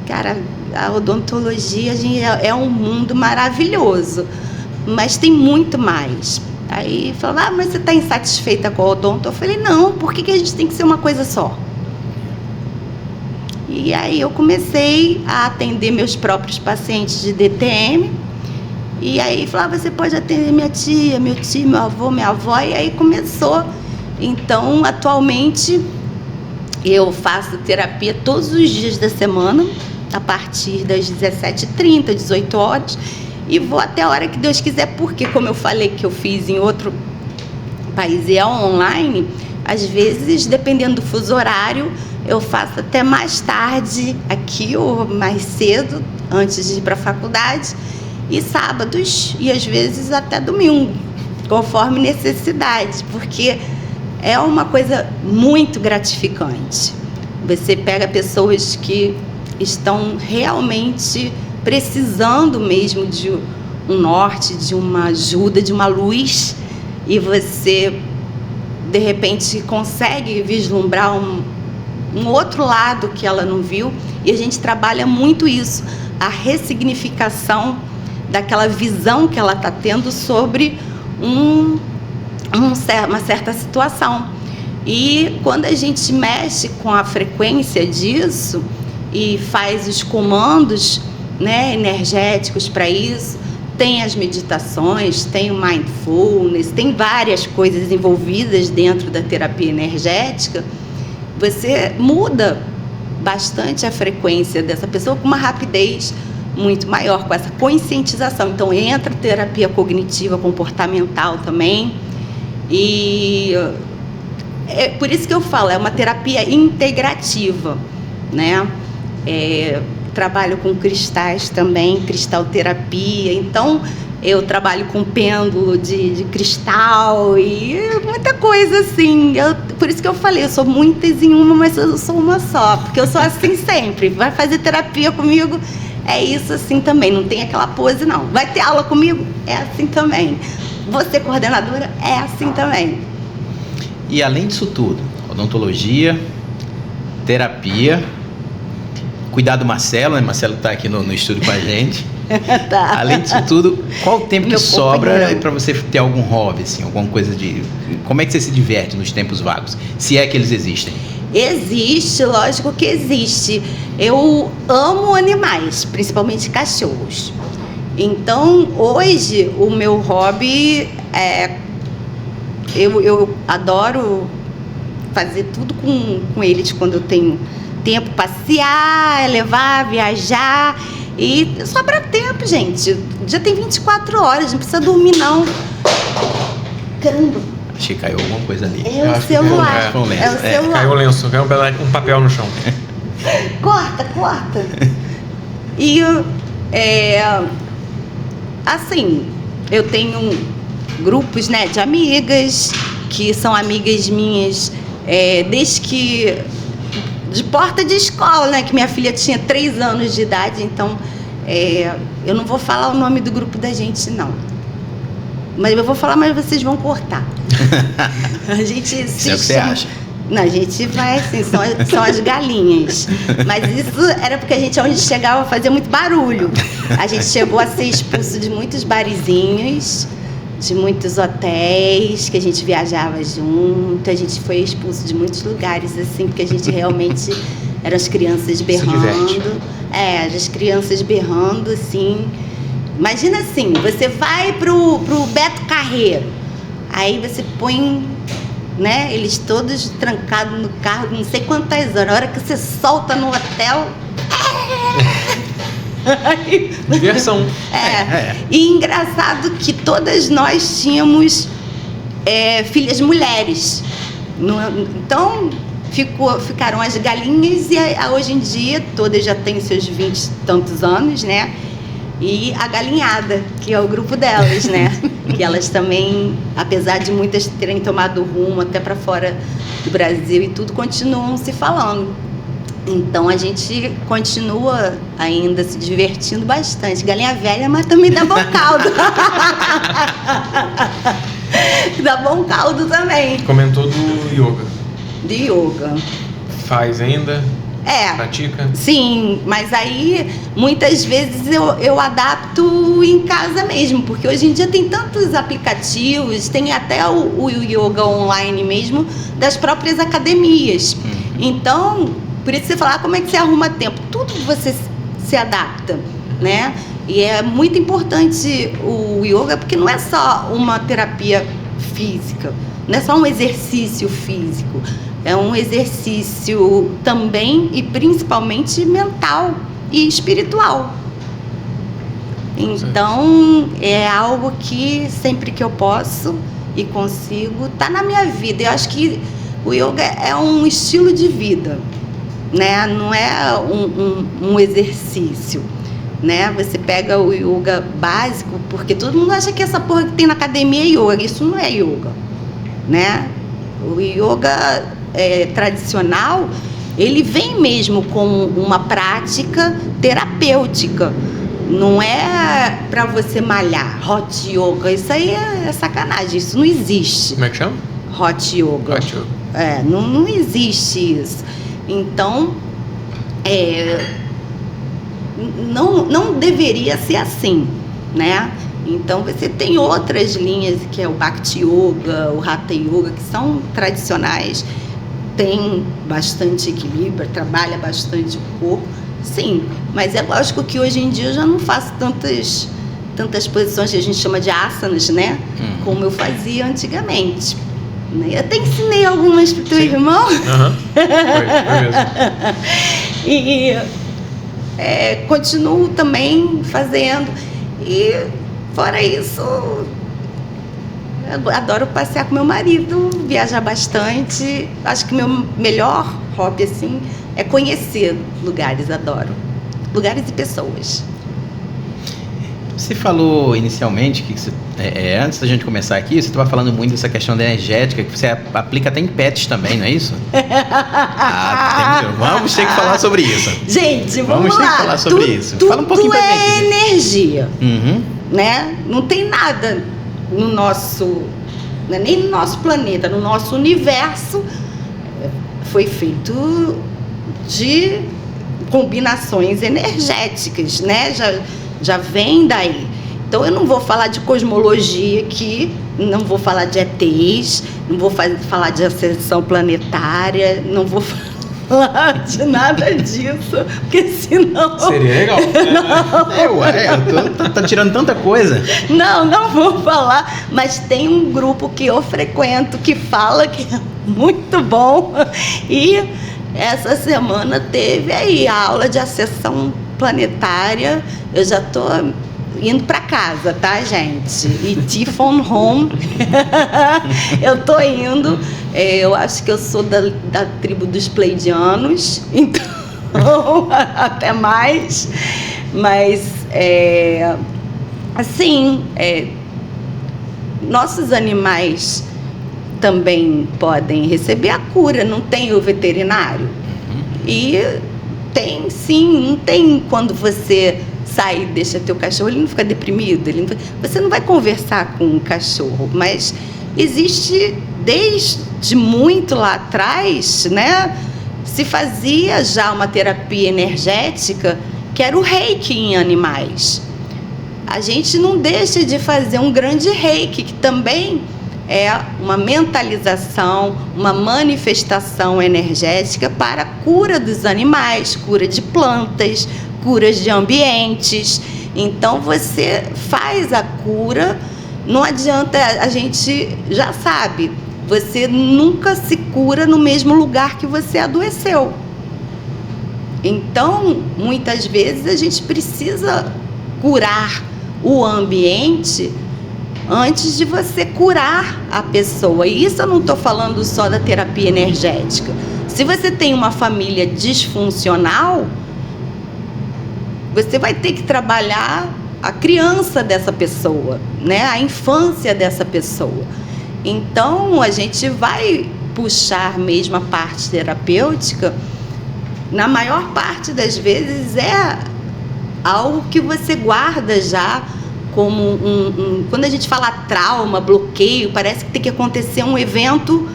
cara, a odontologia é um mundo maravilhoso, mas tem muito mais. Aí falava, mas você está insatisfeita com a odonto? Eu falei, não, por que a gente tem que ser uma coisa só? E aí eu comecei a atender meus próprios pacientes de DTM, e aí falava, você pode atender minha tia, meu tio, meu avô, minha avó, e aí começou. Então, atualmente, eu faço terapia todos os dias da semana, a partir das 17h30, 18 horas, e vou até a hora que Deus quiser, porque, como eu falei que eu fiz em outro país e é online, às vezes, dependendo do fuso horário, eu faço até mais tarde aqui ou mais cedo, antes de ir para a faculdade, e sábados, e às vezes até domingo, conforme necessidade, porque é uma coisa muito gratificante. Você pega pessoas que estão realmente precisando mesmo de um norte, de uma ajuda, de uma luz, e você, de repente, consegue vislumbrar um outro lado que ela não viu, e a gente trabalha muito isso, a ressignificação daquela visão que ela está tendo sobre uma certa situação. E quando a gente mexe com a frequência disso e faz os comandos, né, energéticos para isso, tem as meditações, tem o mindfulness, tem várias coisas envolvidas dentro da terapia energética, você muda bastante a frequência dessa pessoa com uma rapidez muito maior, com essa conscientização. Então entra terapia cognitiva comportamental também, e é por isso que eu falo, é uma terapia integrativa, né? Trabalho com cristais também, cristalterapia, então eu trabalho com pêndulo de cristal e muita coisa assim. Por isso que eu falei, eu sou muitas em uma, mas eu sou uma só, porque eu sou assim sempre. Vai fazer terapia comigo, é isso assim também, não tem aquela pose não. Vai ter aula comigo, é assim também. Vou ser coordenadora, é assim também. E além disso tudo, odontologia, terapia, cuidar do Marcelo, né? Marcelo está aqui no estúdio com a gente. Tá. Além disso tudo, qual o tempo Meu que sobra companheiro. para você ter algum hobby, assim, alguma coisa de... Como é que você se diverte nos tempos vagos? Se é que eles existem. Existe, lógico que existe. Eu amo animais, principalmente cachorros. Então, hoje, o meu hobby é... Eu adoro fazer tudo com eles quando eu tenho tempo, passear, levar, viajar. E sobra tempo, gente. Já tem 24 horas, não precisa dormir, não. Caramba. Achei que caiu alguma coisa ali. É o celular. foi um lenço. É o celular. Caiu o lenço, caiu um papel no chão. Corta. E, assim, eu tenho grupos, né, de amigas, que são amigas minhas desde que... de porta de escola, né, que minha filha tinha 3 anos de idade, então eu não vou falar o nome do grupo da gente, não. Mas eu vou falar, mas vocês vão cortar. A gente Isso é o que você acha. Não, a gente vai assim, são as galinhas. Mas isso era porque a gente, onde chegava, fazia muito barulho. A gente chegou a ser expulso de muitos barizinhos, de muitos hotéis que a gente viajava junto. A gente foi expulso de muitos lugares, assim, porque a gente realmente eram as crianças berrando. As crianças berrando, assim. Imagina assim, você vai pro Beto Carreiro, aí você põe, né, eles todos trancados no carro, não sei quantas horas. A hora que você solta no hotel... Diversão. E engraçado que todas nós tínhamos filhas mulheres. Então ficaram as galinhas, e hoje em dia todas já têm seus 20 e tantos anos, né? e a Galinhada, que é o grupo delas, né? Que elas também, apesar de muitas terem tomado rumo até para fora do Brasil e tudo, continuam se falando. Então a gente continua ainda se divertindo bastante. Galinha velha, mas também dá bom caldo. Dá bom caldo também. Comentou do yoga. De yoga. Faz ainda? É. Pratica? Sim, mas aí muitas vezes eu adapto em casa mesmo, porque hoje em dia tem tantos aplicativos, tem até o yoga online mesmo das próprias academias. Então, por isso você fala, como é que você arruma tempo? Tudo você se adapta, né? E é muito importante o yoga, porque não é só uma terapia física, não é só um exercício físico. É um exercício também e principalmente mental e espiritual. Então, é algo que sempre que eu posso e consigo, tá na minha vida. Eu acho que o yoga é um estilo de vida, né? Não é um exercício, né? Você pega o yoga básico, porque todo mundo acha que essa porra que tem na academia é yoga. Isso não é yoga, né? O yoga tradicional, ele vem mesmo com uma prática terapêutica. Não é para você malhar. Hot yoga, isso aí é sacanagem, isso não existe. Como é que chama? Hot yoga. Hot yoga. Não existe isso. Então, não deveria ser assim, né? Então você tem outras linhas, que é o Bhakti Yoga, o Hatha Yoga, que são tradicionais, tem bastante equilíbrio, trabalha bastante o corpo, sim, mas é lógico que hoje em dia eu já não faço tantas posições que a gente chama de asanas, né? Como eu fazia antigamente. Eu até ensinei algumas para o teu irmão. Foi mesmo. E continuo também fazendo. E fora isso, eu adoro passear com meu marido, viajar bastante. Acho que meu melhor hobby assim é conhecer lugares, adoro. Lugares e pessoas. Você falou inicialmente que você, antes da gente começar aqui, você estava falando muito dessa questão da energética, que você aplica até em pets também, não é isso? Vamos ter que falar sobre isso. Gente, vamos ter lá. Que falar sobre isso. Fala um pouquinho pra gente. Tudo é energia, Uhum. né? Não tem nada no nosso, nem no nosso planeta, no nosso universo, foi feito de combinações energéticas, né? Já vem daí. Então eu não vou falar de cosmologia aqui, não vou falar de ETs, não vou falar de ascensão planetária, não vou falar de nada disso, porque senão... Seria legal. Tá tirando tanta coisa. Não vou falar, mas tem um grupo que eu frequento que fala que é muito bom, e essa semana teve aí a aula de ascensão planetária. Eu já tô indo para casa, tá, gente? E Tifon Home. Eu tô indo. Eu acho que eu sou da tribo dos Pleiadianos, então até mais. Mas assim, nossos animais também podem receber a cura. Não tem o veterinário? E tem, sim. Não tem quando você sai e deixa teu cachorro, ele não fica deprimido, você não vai conversar com um cachorro, mas existe desde muito lá atrás, né? Se fazia já uma terapia energética que era o reiki em animais. A gente não deixa de fazer um grande reiki, que também é uma mentalização, uma manifestação energética para a cura dos animais, cura de plantas, curas de ambientes. Então você faz a cura, não adianta, a gente já sabe, você nunca se cura no mesmo lugar que você adoeceu. Então, muitas vezes a gente precisa curar o ambiente antes de você curar a pessoa. E isso eu não estou falando só da terapia energética. Se você tem uma família disfuncional, você vai ter que trabalhar a criança dessa pessoa, né? A infância dessa pessoa. Então, a gente vai puxar mesmo a parte terapêutica, na maior parte das vezes é algo que você guarda já como quando a gente fala trauma, bloqueio, parece que tem que acontecer um evento,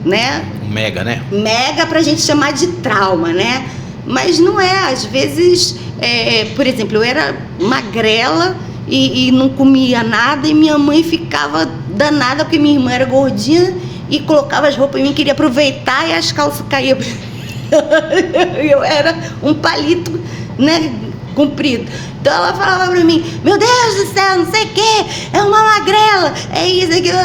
né? Mega, né? Mega pra gente chamar de trauma, né? Mas não é, às vezes, por exemplo, eu era magrela e não comia nada e minha mãe ficava danada porque minha irmã era gordinha e colocava as roupas em mim, queria aproveitar e as calças caíam. Eu era um palito, né, comprido. Então ela falava pra mim, meu Deus do céu, não sei o que, é uma magrela, é isso, aquilo.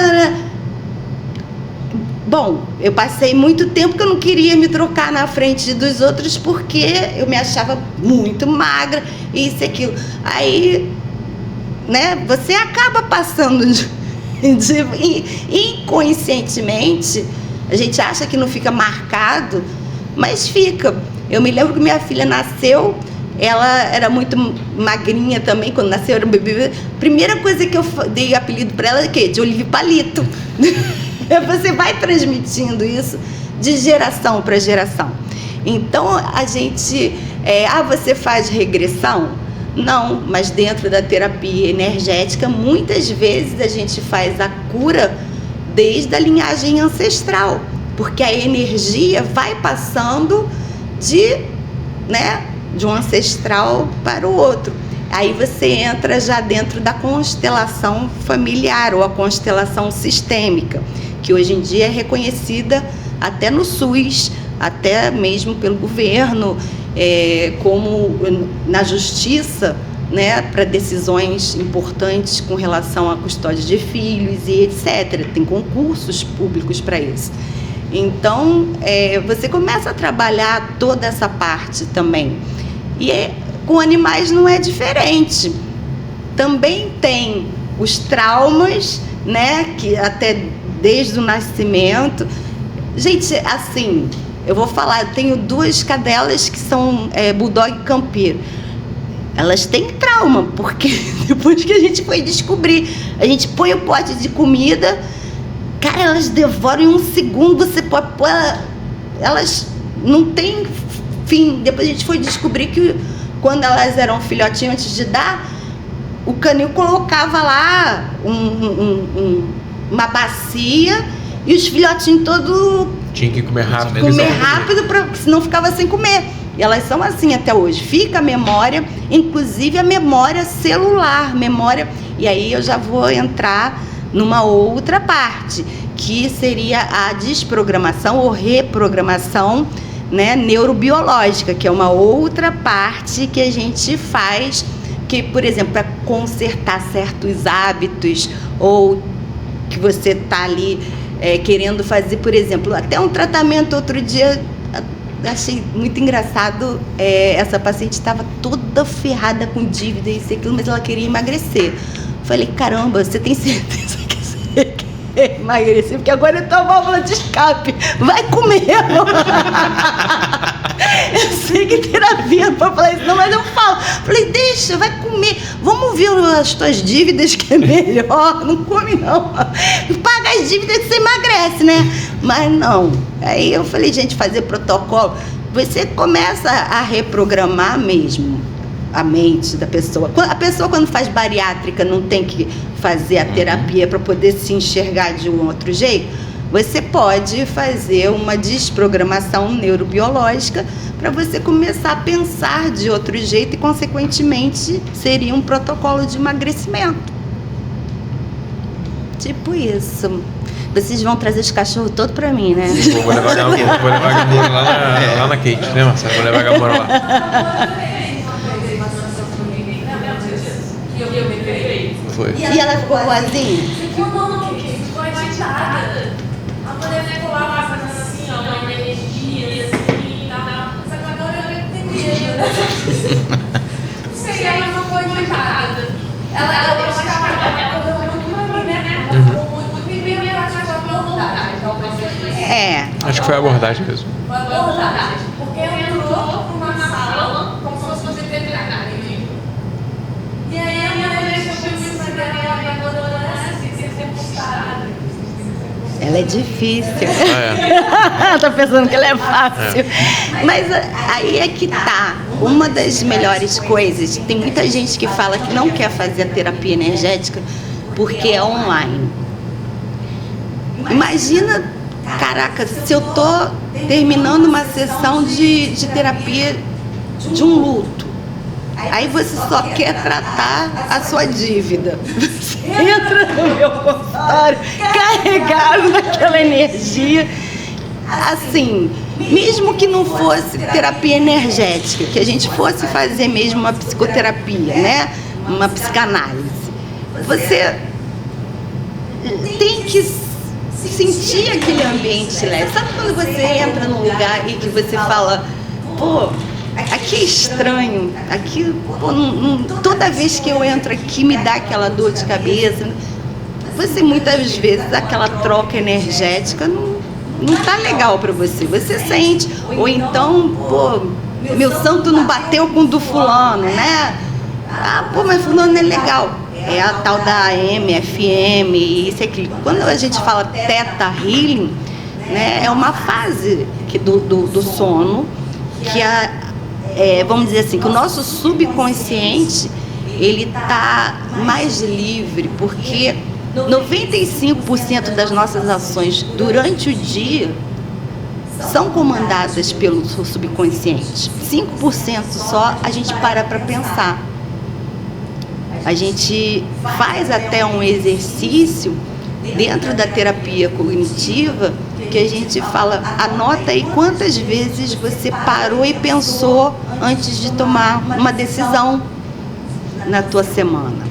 Bom, eu passei muito tempo que eu não queria me trocar na frente dos outros porque eu me achava muito magra, isso e aquilo. Aí, né, você acaba passando inconscientemente, a gente acha que não fica marcado, mas fica. Eu me lembro que minha filha nasceu, ela era muito magrinha também, quando nasceu era um bebê. Primeira coisa que eu dei apelido para ela é de Olive Palito. Você vai transmitindo isso de geração para geração. Então, a gente... você faz regressão? Não, mas dentro da terapia energética, muitas vezes a gente faz a cura desde a linhagem ancestral, porque a energia vai passando de um ancestral para o outro. Aí você entra já dentro da constelação familiar ou a constelação sistêmica, que hoje em dia é reconhecida até no SUS, até mesmo pelo governo, como na justiça, né, para decisões importantes com relação à custódia de filhos e etc. Tem concursos públicos para isso. Então, você começa a trabalhar toda essa parte também. E com animais não é diferente. Também tem os traumas, né, que até desde o nascimento. Gente, assim, eu vou falar, eu tenho 2 cadelas que são bulldog campeiro. Elas têm trauma, porque depois que a gente foi descobrir, a gente põe o pote de comida, cara, elas devoram em 1 segundo, você pode pôr, elas não têm fim. Depois a gente foi descobrir que quando elas eram filhotinhas, antes de dar, o canil colocava lá uma bacia e os filhotinhos todos tinha que comer rápido. Porque senão ficava sem comer. E elas são assim até hoje. Fica a memória, inclusive a memória celular, E aí eu já vou entrar numa outra parte, que seria a desprogramação ou reprogramação, né, neurobiológica, que é uma outra parte que a gente faz, que, por exemplo, para consertar certos hábitos ou que você está ali querendo fazer, por exemplo, até um tratamento. Outro dia, achei muito engraçado, essa paciente estava toda ferrada com dívida e isso e aquilo, mas ela queria emagrecer. Falei, caramba, você tem certeza que você quer emagrecer? Porque agora é tua válvula de escape, vai comer. Eu sei que terapia para falar isso, não, mas eu falo. Falei, deixa, vai comer. Vamos ver as tuas dívidas, que é melhor. Não come, não. Paga as dívidas que você emagrece, né? Mas não. Aí eu falei, gente, fazer protocolo. Você começa a reprogramar mesmo a mente da pessoa. A pessoa, quando faz bariátrica, não tem que fazer a terapia para poder se enxergar de um outro jeito. Você pode fazer uma desprogramação neurobiológica para você começar a pensar de outro jeito e, consequentemente, seria um protocolo de emagrecimento. Tipo isso. Vocês vão trazer os cachorros todos para mim, né? Vou levar a Gamora lá na Kate, né, Marcelo? Vou levar a Gamora lá. Foi. E ela ficou boazinha? Ficou agitada. A mulher ficou lá fazendo assim, ó, uma energia assim e tal. Só que agora eu entendi. Não sei, ela não foi agitada. Ela estava muito, né? Primeiro ela tinha uma abordagem. Acho que foi a abordagem mesmo. Foi a abordagem. Porque entrou numa sala como se fosse veterinária. E aí a minha Ela é difícil. É. Tá pensando que ela é fácil. Mas aí é que tá. Uma das melhores coisas, tem muita gente que fala que não quer fazer a terapia energética porque é online. Imagina, caraca, se eu tô terminando uma sessão de terapia de um luto, aí você só quer tratar a sua dívida. Você entra no meu consultório carregado daquela energia. Assim, mesmo que não fosse terapia energética, que a gente fosse fazer mesmo uma psicoterapia, né? Uma psicanálise, você tem que sentir aquele ambiente leve. Sabe quando você entra num lugar e que você fala, pô, aqui é estranho, aqui, pô, toda vez que eu entro aqui me dá aquela dor de cabeça. Você muitas vezes, aquela troca energética não tá legal pra você. Você sente, ou então, pô, meu santo não bateu com o do fulano, né? Ah, pô, mas fulano é legal. É a tal da AM, FM, isso e aquilo. Quando a gente fala Theta Healing, né, é uma fase do sono que vamos dizer assim, que o nosso subconsciente ele tá mais livre, porque 95% das nossas ações durante o dia são comandadas pelo subconsciente. 5% só a gente para pensar. A gente faz até um exercício dentro da terapia cognitiva que a gente fala, anota aí quantas vezes você parou e pensou antes de tomar uma decisão na tua semana.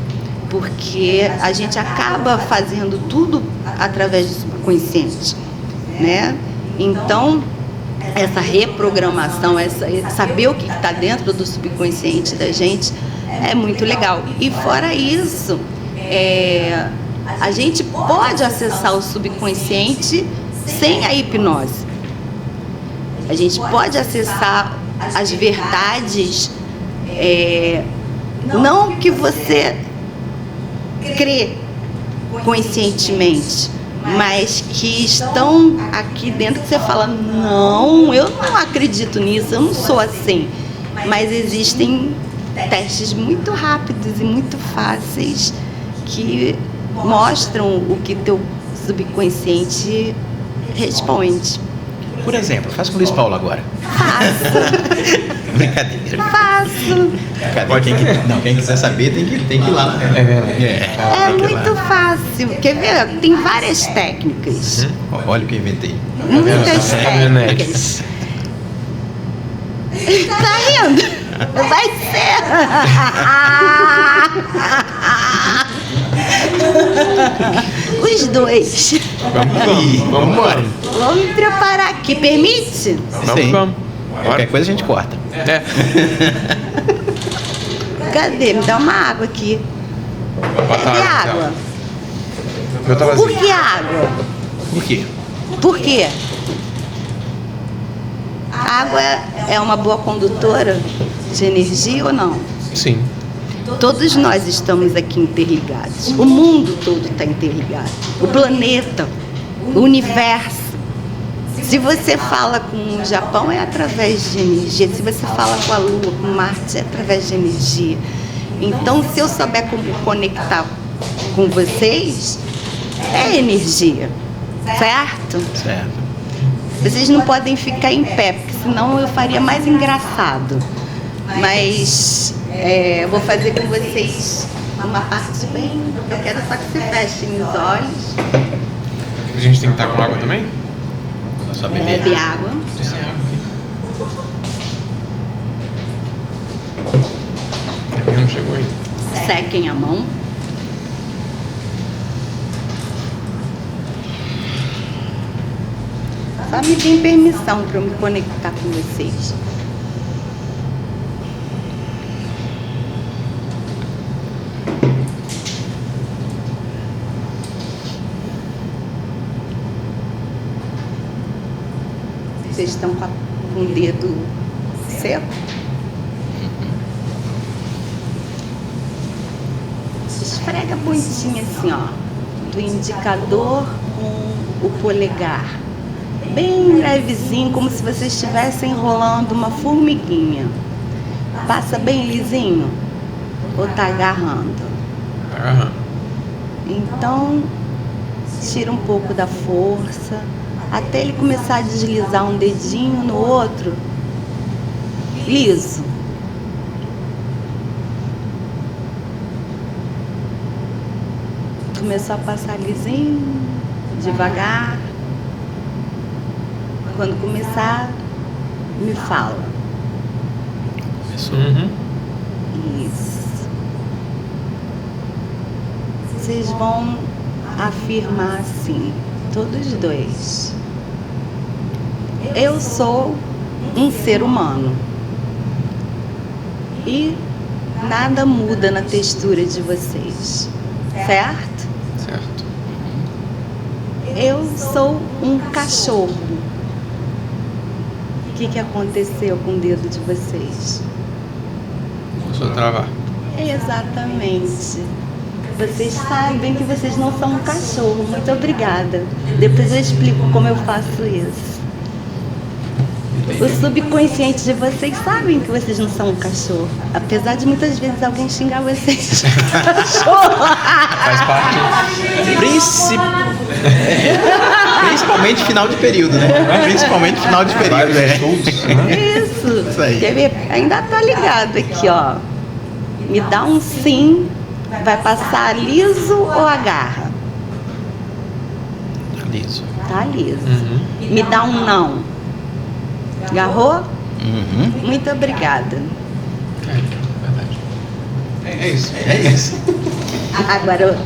Porque a gente acaba fazendo tudo através do subconsciente, né? Então, essa reprogramação, saber o que está dentro do subconsciente da gente é muito legal. E fora isso, a gente pode acessar o subconsciente sem a hipnose. A gente pode acessar as verdades, não que você crê conscientemente, mas que estão aqui dentro, que você fala, não, eu não acredito nisso, eu não sou assim. Mas existem testes muito rápidos e muito fáceis que mostram o que teu subconsciente responde. Por exemplo, faz com o Luiz Paulo agora. Faço. Brincadeira. Faço. Quem quiser saber tem que ir lá. É verdade. É muito fácil. Quer ver? Tem várias técnicas. Olha o que eu inventei. Muitas Caminhonete. técnicas. Tá rindo? Vai ser. Os dois. Vamos embora. Vamos me preparar aqui. Permite? Vamos. Qualquer coisa a gente corta. É. Cadê? Me dá uma água aqui. Botar Cadê água, água? Meu tá Por vazio. que água? Por quê? Por quê? A água é uma boa condutora de energia ou não? Sim. Todos nós estamos aqui interligados. O mundo todo está interligado. O planeta, o universo. Se você fala com o Japão, é através de energia. Se você fala com a Lua, com Marte, é através de energia. Então, se eu souber como conectar com vocês, é energia. Certo? Certo. Vocês não podem ficar em pé, porque senão eu faria mais engraçado. Mas eu vou fazer com vocês uma parte bem... Eu quero só que você fechem os olhos. A gente tem que estar com água também? Só beber. Bebe água. Sem água aqui. Não chegou aí. Sequem a mão. Só me deem permissão para eu me conectar com vocês. Vocês estão com o dedo seco? Esfrega a pontinha assim, ó, do indicador com o polegar, bem levezinho, como se você estivesse enrolando uma formiguinha. Passa bem lisinho ou tá agarrando? Agarrando. Então, tira um pouco da força, até ele começar a deslizar um dedinho no outro, liso. Começou a passar lisinho, devagar. Quando começar, me fala. Começou. Uhum. Isso. Vocês vão afirmar assim, todos dois. Eu sou um ser humano. E nada muda na textura de vocês. Certo? Certo. Eu sou um cachorro. O que aconteceu com o dedo de vocês? Começou a travar. Exatamente. Vocês sabem que vocês não são um cachorro. Muito obrigada. Depois eu explico como eu faço isso. O subconsciente de vocês sabem que vocês não são um cachorro. Apesar de muitas vezes alguém xingar vocês de cachorro. Faz parte. Principalmente final de período, né? Principalmente final de período, Vários né? estudos, né? Isso. aí. Quer ver? Ainda tá ligado aqui, ó. Me dá um sim. Vai passar liso ou agarra? Tá liso. Tá liso. Uhum. Me dá um não. Agarrou? Uhum. Muito obrigada. Verdade. É isso. É isso. Agora,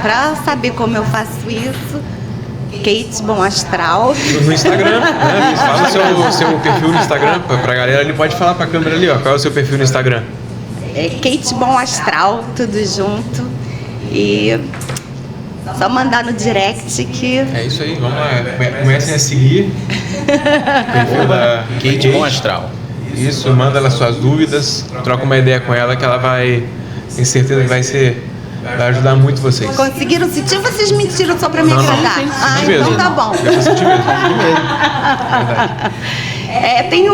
pra saber como eu faço isso, Kate Bom Astral. No Instagram, né? Fala o seu perfil no Instagram pra galera. Ele pode falar pra câmera ali, ó. Qual é o seu perfil no Instagram? É Kate Bom Astral, tudo junto. E só mandar no direct que É isso aí, vamos lá. Comecem a seguir. Perfil da Kate Bom Astral. Isso, manda ela suas dúvidas, troca uma ideia com ela que ela vai. Tenho certeza que vai ajudar muito vocês. conseguiram sentir ou vocês mentiram só pra me Não, agradar? senti Então mesmo. tá bom. Dá pra sentir mesmo. Verdade. Tem Dá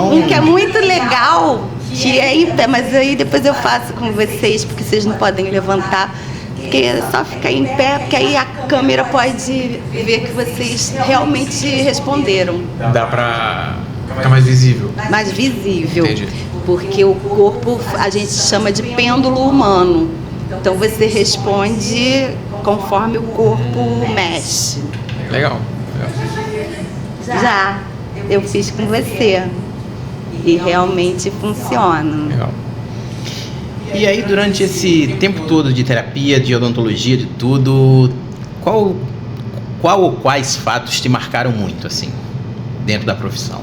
um- um que é muito legal, que é em pé, mas aí depois eu faço com vocês, porque vocês não podem levantar. Porque é só ficar em pé, porque aí a câmera pode ver que vocês realmente responderam. Dá pra ficar mais visível. Mais visível. Entendi. Porque o corpo a gente chama de pêndulo humano. Então você responde conforme o corpo mexe. Legal. Já eu fiz com você. E realmente funciona. Legal. E aí, durante esse tempo todo de terapia, de odontologia, de tudo, qual ou quais fatos te marcaram muito, assim, dentro da profissão?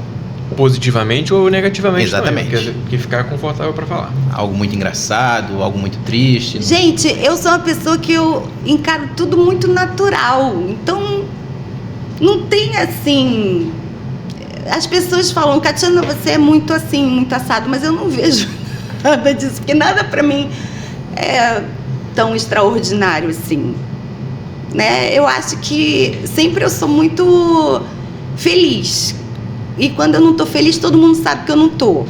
Positivamente ou negativamente? Exatamente. Também, porque ficar confortável pra falar. Algo muito engraçado, algo muito triste? Gente, eu sou uma pessoa que eu encaro tudo muito natural. Então, não tem assim. As pessoas falam, Catiana, você é muito assim, muito assado, mas eu não vejo nada disso, porque nada pra mim é tão extraordinário assim. Né? Eu acho que sempre eu sou muito feliz. E quando eu não tô feliz, todo mundo sabe que eu não tô.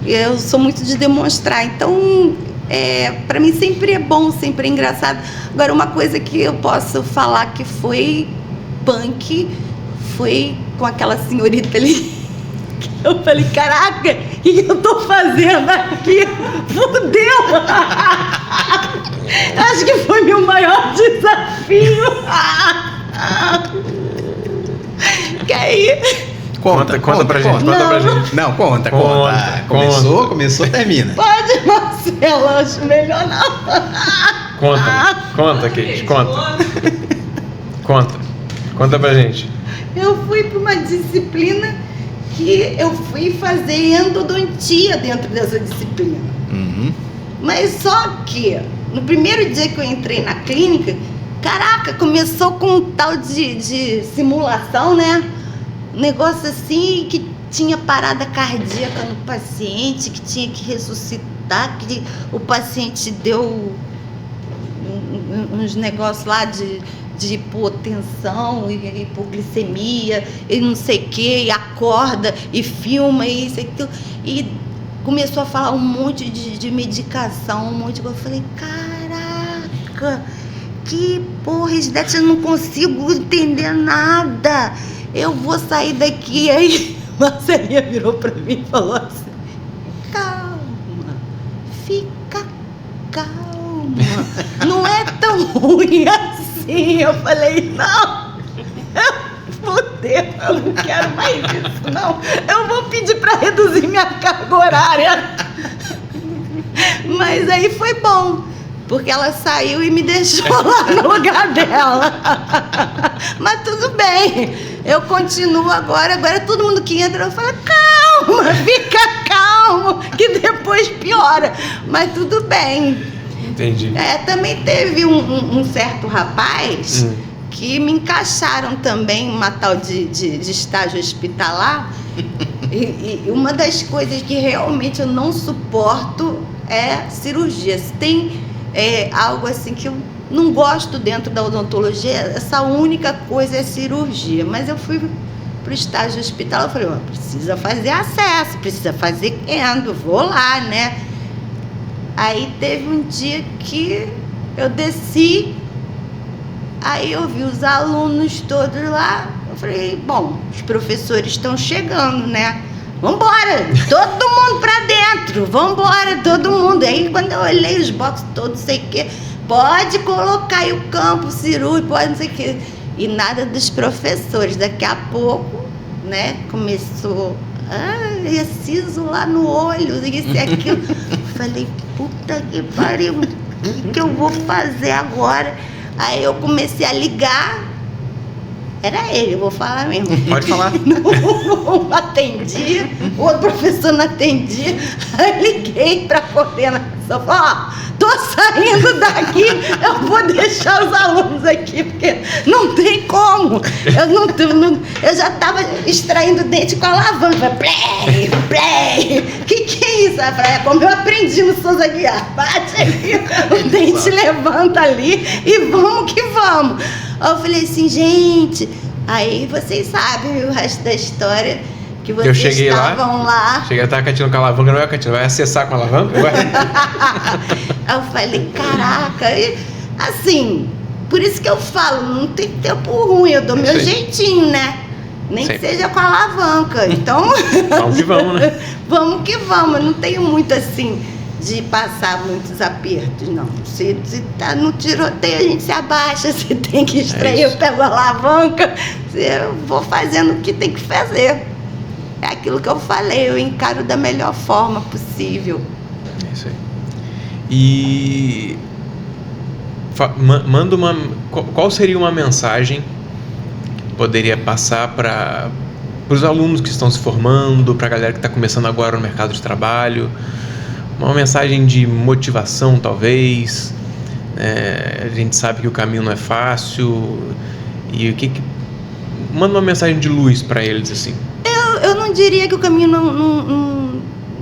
Eu sou muito de demonstrar. Então, pra mim sempre é bom, sempre é engraçado. Agora, uma coisa que eu posso falar que foi punk, foi com aquela senhorita ali. Eu falei, caraca, o que eu tô fazendo aqui? Fudeu! Acho que foi meu maior desafio. Que aí... Conta pra gente. Conta pra gente. Não, conta. Conta. Começou, termina. Pode, Marcelo, acho melhor não. Conta, Kate. Conta pra gente. Eu fui para uma disciplina que eu fui fazer endodontia dentro dessa disciplina. Uhum. Mas só que, no primeiro dia que eu entrei na clínica, caraca, começou com um tal de simulação, né? Um negócio assim que tinha parada cardíaca no paciente, que tinha que ressuscitar, que o paciente deu uns negócios lá de de hipotensão e hipoglicemia e não sei o que, e acorda e filma e isso e aquilo. E começou a falar um monte de medicação, um monte de coisa. Eu falei, caraca, que porra, eu não consigo entender nada. Eu vou sair daqui. Aí Marcelinha virou pra mim e falou assim, calma, fica calma, não é tão ruim assim. Eu falei, não, fudeu, eu não quero mais isso, não. Eu vou pedir para reduzir minha carga horária. Mas aí foi bom, porque ela saiu e me deixou lá no lugar dela. Mas tudo bem, eu continuo agora todo mundo que entra, eu falo, calma, fica calmo, que depois piora. Mas tudo bem. Entendi. Também teve um certo rapaz que me encaixaram também uma tal de estágio hospitalar. E uma das coisas que realmente eu não suporto é cirurgia. Se tem algo assim que eu não gosto dentro da odontologia, essa única coisa é cirurgia. Mas eu fui para o estágio hospitalar, eu falei, precisa fazer acesso, precisa fazer endo, vou lá, né? Aí teve um dia que eu desci, aí eu vi os alunos todos lá, eu falei, bom, os professores estão chegando, né? Vambora, todo mundo pra dentro, vambora, todo mundo. Aí quando eu olhei os boxes todos, sei o que, pode colocar aí o campo cirúrgico, pode não sei o que. E nada dos professores, daqui a pouco, né, começou, é siso lá no olho, isso e aquilo. Falei, puta que pariu, o que eu vou fazer agora? Aí eu comecei a ligar, era ele, eu vou falar mesmo. Pode falar. Não atendia, o outro professor não atendia, aí liguei para a coordenação, falei, tô saindo daqui, eu vou deixar os alunos aqui, porque não tem como. Eu já estava extraindo dente com a alavanca. Play. Que é isso? É como eu aprendi no Souza Guiar. Bate ali, o dente levanta ali e vamos que vamos. Aí eu falei assim, gente, aí vocês sabem o resto da história. Que vocês estavam lá. Cheguei a estar catando com a alavanca, não é catando, vai acessar com a alavanca? Aí eu falei, caraca, e, assim, por isso que eu falo, não tem tempo ruim, eu dou meu jeitinho, né? Nem que seja com a alavanca, então... Vamos que vamos, né? Vamos que vamos, eu não tenho muito assim, de passar muitos apertos, não. Se tá no tiroteio, a gente se abaixa, se tem que extrair, eu pego a alavanca, eu vou fazendo o que tem que fazer. É aquilo que eu falei, eu encaro da melhor forma possível. É isso aí. E manda qual seria uma mensagem que poderia passar para os alunos que estão se formando, para a galera que está começando agora no mercado de trabalho, uma mensagem de motivação talvez, a gente sabe que o caminho não é fácil, e manda uma mensagem de luz para eles assim. Eu não diria que o caminho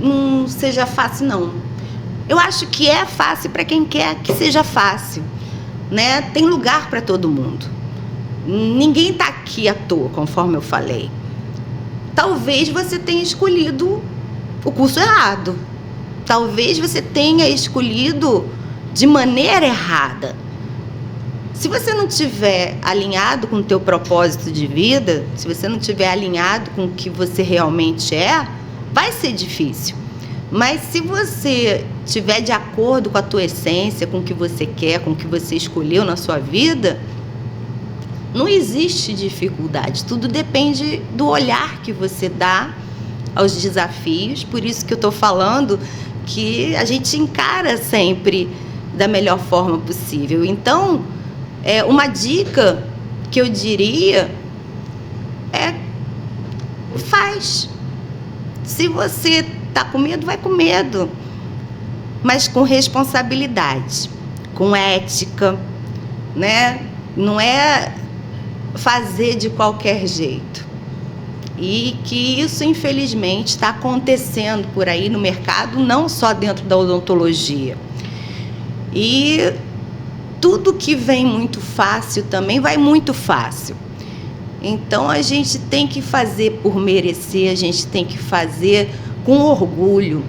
não seja fácil, não. Eu acho que é fácil para quem quer que seja fácil, né? Tem lugar para todo mundo. Ninguém está aqui à toa, conforme eu falei. Talvez você tenha escolhido o curso errado. Talvez você tenha escolhido de maneira errada. Se você não estiver alinhado com o teu propósito de vida, se você não estiver alinhado com o que você realmente vai ser difícil. Mas se você estiver de acordo com a tua essência, com o que você quer, com o que você escolheu na sua vida, não existe dificuldade. Tudo depende do olhar que você dá aos desafios. Por isso que eu estou falando que a gente encara sempre da melhor forma possível. Então, uma dica que eu diria é: faz. Se você está com medo, vai com medo, mas com responsabilidade, com ética, né? Não é fazer de qualquer jeito. E que isso, infelizmente, está acontecendo por aí no mercado, não só dentro da odontologia. E tudo que vem muito fácil também vai muito fácil. Então a gente tem que fazer por merecer, a gente tem que fazer com orgulho.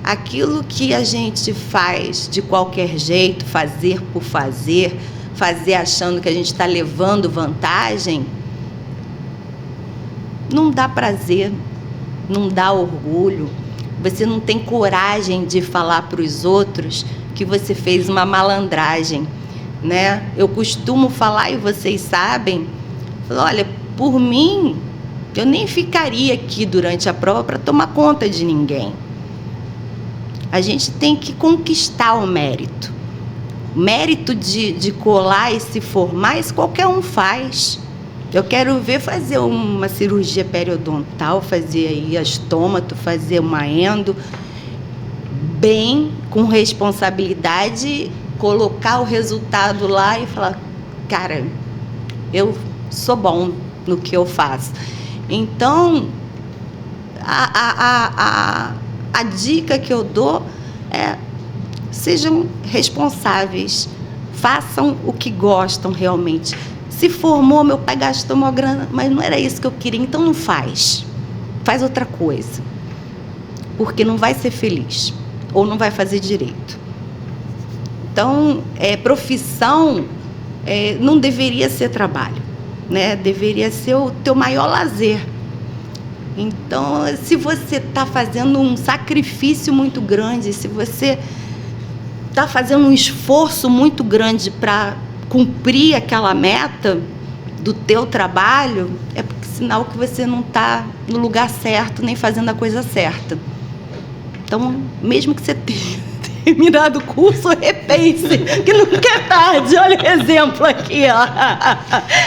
Aquilo que a gente faz de qualquer jeito, fazer por fazer, fazer achando que a gente está levando vantagem, não dá prazer, não dá orgulho. Você não tem coragem de falar para os outros que você fez uma malandragem, né? Eu costumo falar, e vocês sabem, olha, por mim, eu nem ficaria aqui durante a prova para tomar conta de ninguém. A gente tem que conquistar o mérito. O mérito de colar e se formar, isso qualquer um faz. Eu quero ver fazer uma cirurgia periodontal, fazer aí astômato, fazer uma endo, bem, com responsabilidade, colocar o resultado lá e falar, cara, eu sou bom no que eu faço. Então, a dica que eu dou é: sejam responsáveis, façam o que gostam realmente. Se formou, meu pai gastou uma grana, mas não era isso que eu queria, então não faz. Faz outra coisa, porque não vai ser feliz, ou não vai fazer direito. Então, profissão não deveria ser trabalho, né? Deveria ser o teu maior lazer. Então, se você está fazendo um sacrifício muito grande, se você está fazendo um esforço muito grande para cumprir aquela meta do teu trabalho, é porque sinal que você não está no lugar certo, nem fazendo a coisa certa. Então, mesmo que você tenha terminado o curso, repense, que nunca é tarde. Olha o exemplo aqui, ó.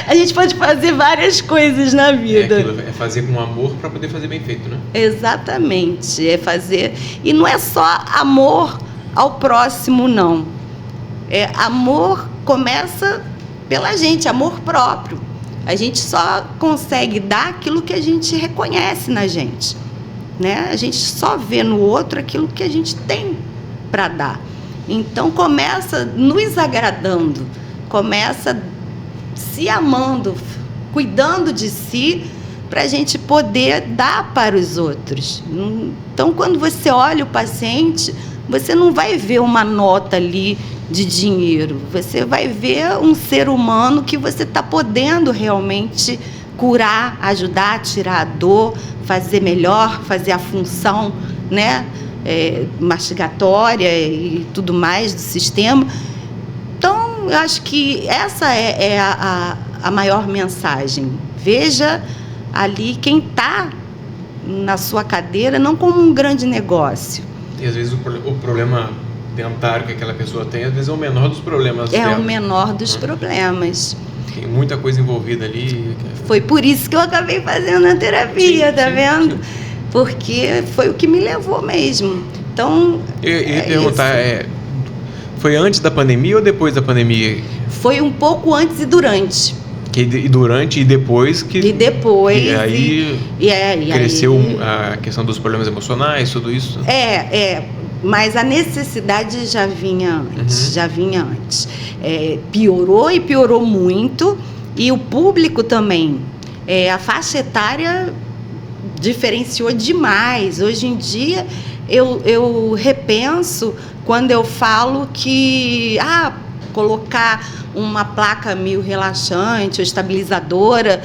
A gente pode fazer várias coisas na vida. É fazer com amor para poder fazer bem feito, né? Exatamente, é fazer. E não é só amor ao próximo, não. Amor começa pela gente, amor próprio. A gente só consegue dar aquilo que a gente reconhece na gente, né? A gente só vê no outro aquilo que a gente tem para dar. Então começa nos agradando, começa se amando, cuidando de si, para a gente poder dar para os outros. Então, quando você olha o paciente, você não vai ver uma nota ali de dinheiro, você vai ver um ser humano que você está podendo realmente curar, ajudar, tirar a dor, fazer melhor, fazer a função, né? Mastigatória e tudo mais do sistema. Então, eu acho que essa é a maior mensagem. Veja ali quem está na sua cadeira não como um grande negócio. E às vezes o problema dentário que aquela pessoa tem, às vezes é o menor dos problemas dela. É o menor dos problemas. Tem muita coisa envolvida ali. Foi por isso que eu acabei fazendo a terapia, tá vendo? Sim. Porque foi o que me levou mesmo. Então, eu ia perguntar, foi antes da pandemia ou depois da pandemia? Foi um pouco antes e durante. E durante e depois que... E depois. E aí cresceu a questão dos problemas emocionais, tudo isso? Mas a necessidade já vinha antes. Piorou e piorou muito. E o público também. A faixa etária diferenciou demais. Hoje em dia, eu repenso quando eu falo que colocar uma placa meio relaxante ou estabilizadora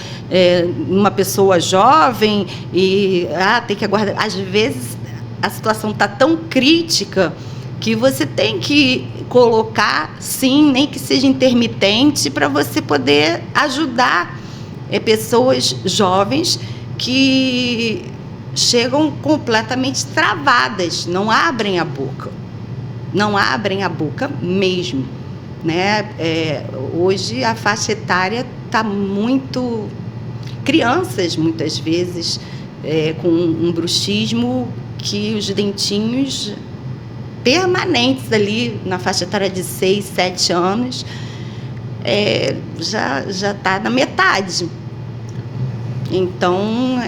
numa pessoa jovem e tem que aguardar. Às vezes a situação está tão crítica que você tem que colocar, sim, nem que seja intermitente, para você poder ajudar pessoas jovens que chegam completamente travadas, não abrem a boca mesmo, né? Hoje a faixa etária está muito... Crianças, muitas vezes, com um bruxismo que os dentinhos permanentes ali na faixa etária de 6, 7 anos já está na metade. Então,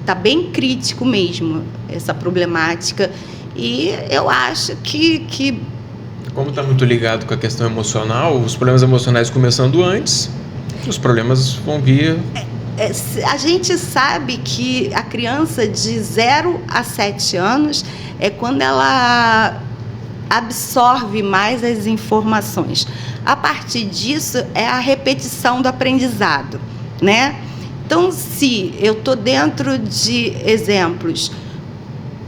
está bem crítico mesmo essa problemática. E eu acho que Como está muito ligado com a questão emocional, os problemas emocionais começando antes, os problemas vão vir... A gente sabe que a criança de 0 a 7 anos é quando ela absorve mais as informações. A partir disso, é a repetição do aprendizado, né? Então, se eu estou dentro de exemplos,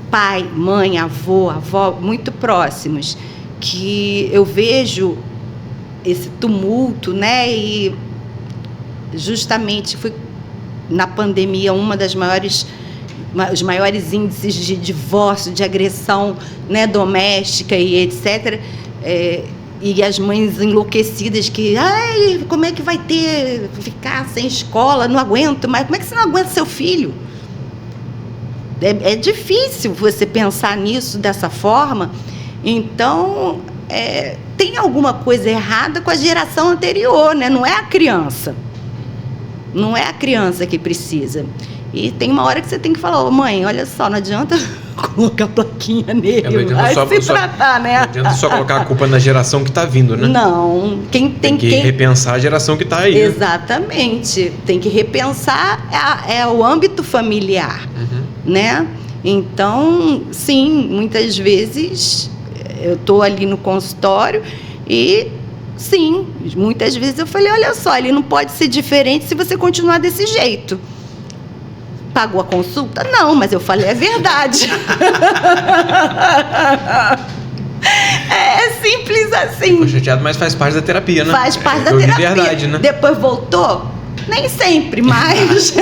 pai, mãe, avô, avó, muito próximos, que eu vejo esse tumulto, né? E justamente foi na pandemia os maiores índices de divórcio, de agressão, né, doméstica e etc. E as mães enlouquecidas que, ai, como é que vai ficar sem escola, não aguento mais. Como é que você não aguenta seu filho? É difícil você pensar nisso dessa forma. Então, tem alguma coisa errada com a geração anterior, né? Não é a criança. Não é a criança que precisa. E tem uma hora que você tem que falar, mãe, olha só, não adianta colocar plaquinha nele, vai se tratar, né? Não adianta só colocar a culpa na geração que está vindo, né? Não, tem que repensar a geração que está aí. Exatamente. Tem que repensar o âmbito familiar, né? Então, sim, muitas vezes eu estou ali no consultório e... Sim, muitas vezes eu falei, olha só, ele não pode ser diferente se você continuar desse jeito. Pagou a consulta? Não, mas eu falei, é verdade. É simples assim. Ficou chateado, mas faz parte da terapia, né? Faz parte da terapia. Verdade, né? Depois voltou? Nem sempre, mas...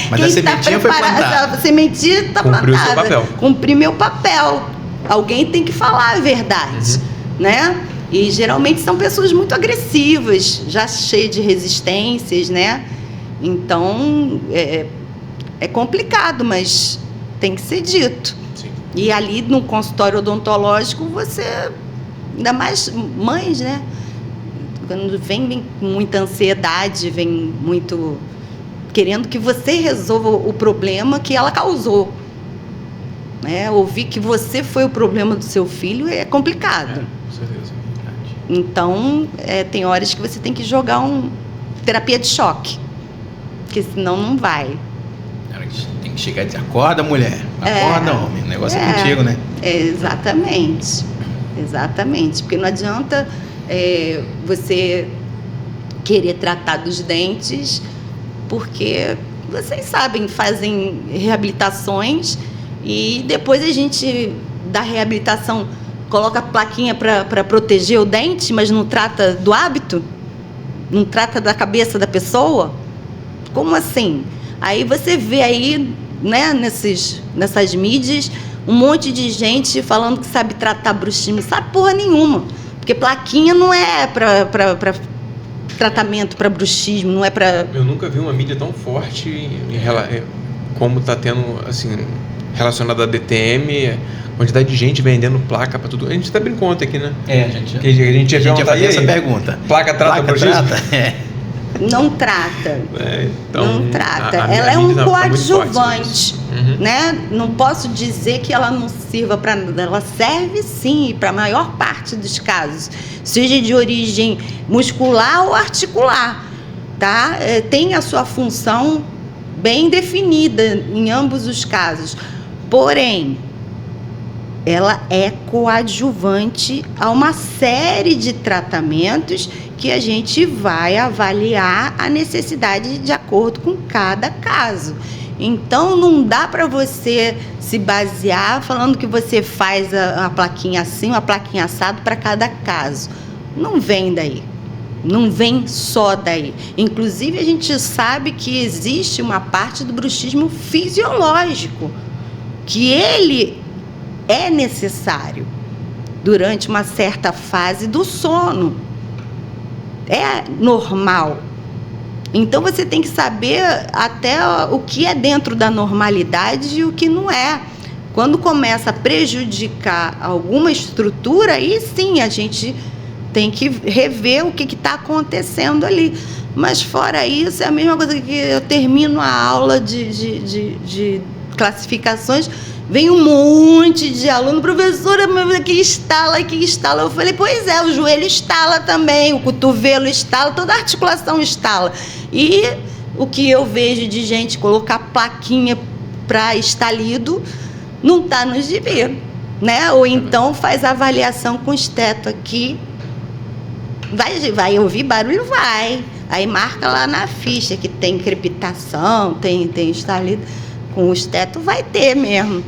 Mas a sementinha foi plantada. A sementinha está plantada. Cumpriu o seu papel. Cumpri meu papel. Alguém tem que falar a verdade, né? E geralmente são pessoas muito agressivas, já cheias de resistências, né? Então, é complicado, mas tem que ser dito. Sim. E ali no consultório odontológico, você... Ainda mais mães, né? Quando vem com muita ansiedade, vem muito... Querendo que você resolva o problema que ela causou. Né? Ouvir que você foi o problema do seu filho é complicado. Com certeza. Então, tem horas que você tem que jogar terapia de choque, porque senão não vai. Tem que chegar e dizer, acorda, mulher, acorda, homem, o negócio é contigo, né? Exatamente, porque não adianta você querer tratar dos dentes, porque vocês sabem, fazem reabilitações e depois a gente da reabilitação coloca a plaquinha para proteger o dente, mas não trata do hábito? Não trata da cabeça da pessoa? Como assim? Aí você vê aí, né, nessas mídias, um monte de gente falando que sabe tratar bruxismo. Não sabe porra nenhuma. Porque plaquinha não é para tratamento para bruxismo, não é para... Eu nunca vi uma mídia tão forte como está tendo, assim, relacionada a DTM... Quantidade de gente vendendo placa para tudo. A gente até brincou ontem aqui, né? A gente ia fazer essa pergunta. Placa trata bruxismo? Não trata. Então, não trata. Ela é um coadjuvante, né? Não posso dizer que ela não sirva para nada. Ela serve sim, para a maior parte dos casos. Seja de origem muscular ou articular, tá? Tem a sua função bem definida em ambos os casos. Porém, ela é coadjuvante a uma série de tratamentos que a gente vai avaliar a necessidade de acordo com cada caso. Então, não dá para você se basear falando que você faz a plaquinha assim, uma plaquinha assado para cada caso. Não vem daí. Não vem só daí. Inclusive, a gente sabe que existe uma parte do bruxismo fisiológico, que ele é necessário durante uma certa fase do sono. É normal. Então, você tem que saber até o que é dentro da normalidade e o que não é. Quando começa a prejudicar alguma estrutura, aí sim a gente tem que rever o que está acontecendo ali. Mas fora isso, é a mesma coisa que eu termino a aula de classificações, Vem um monte de aluno, professora, aqui estala. Eu falei, pois é, o joelho estala também, o cotovelo estala, toda a articulação estala. E o que eu vejo de gente colocar plaquinha para estalido não está no gibi, né? Ou então faz avaliação com esteto aqui. Vai ouvir barulho? Vai. Aí marca lá na ficha que tem crepitação, tem estalido. Com o esteto vai ter mesmo.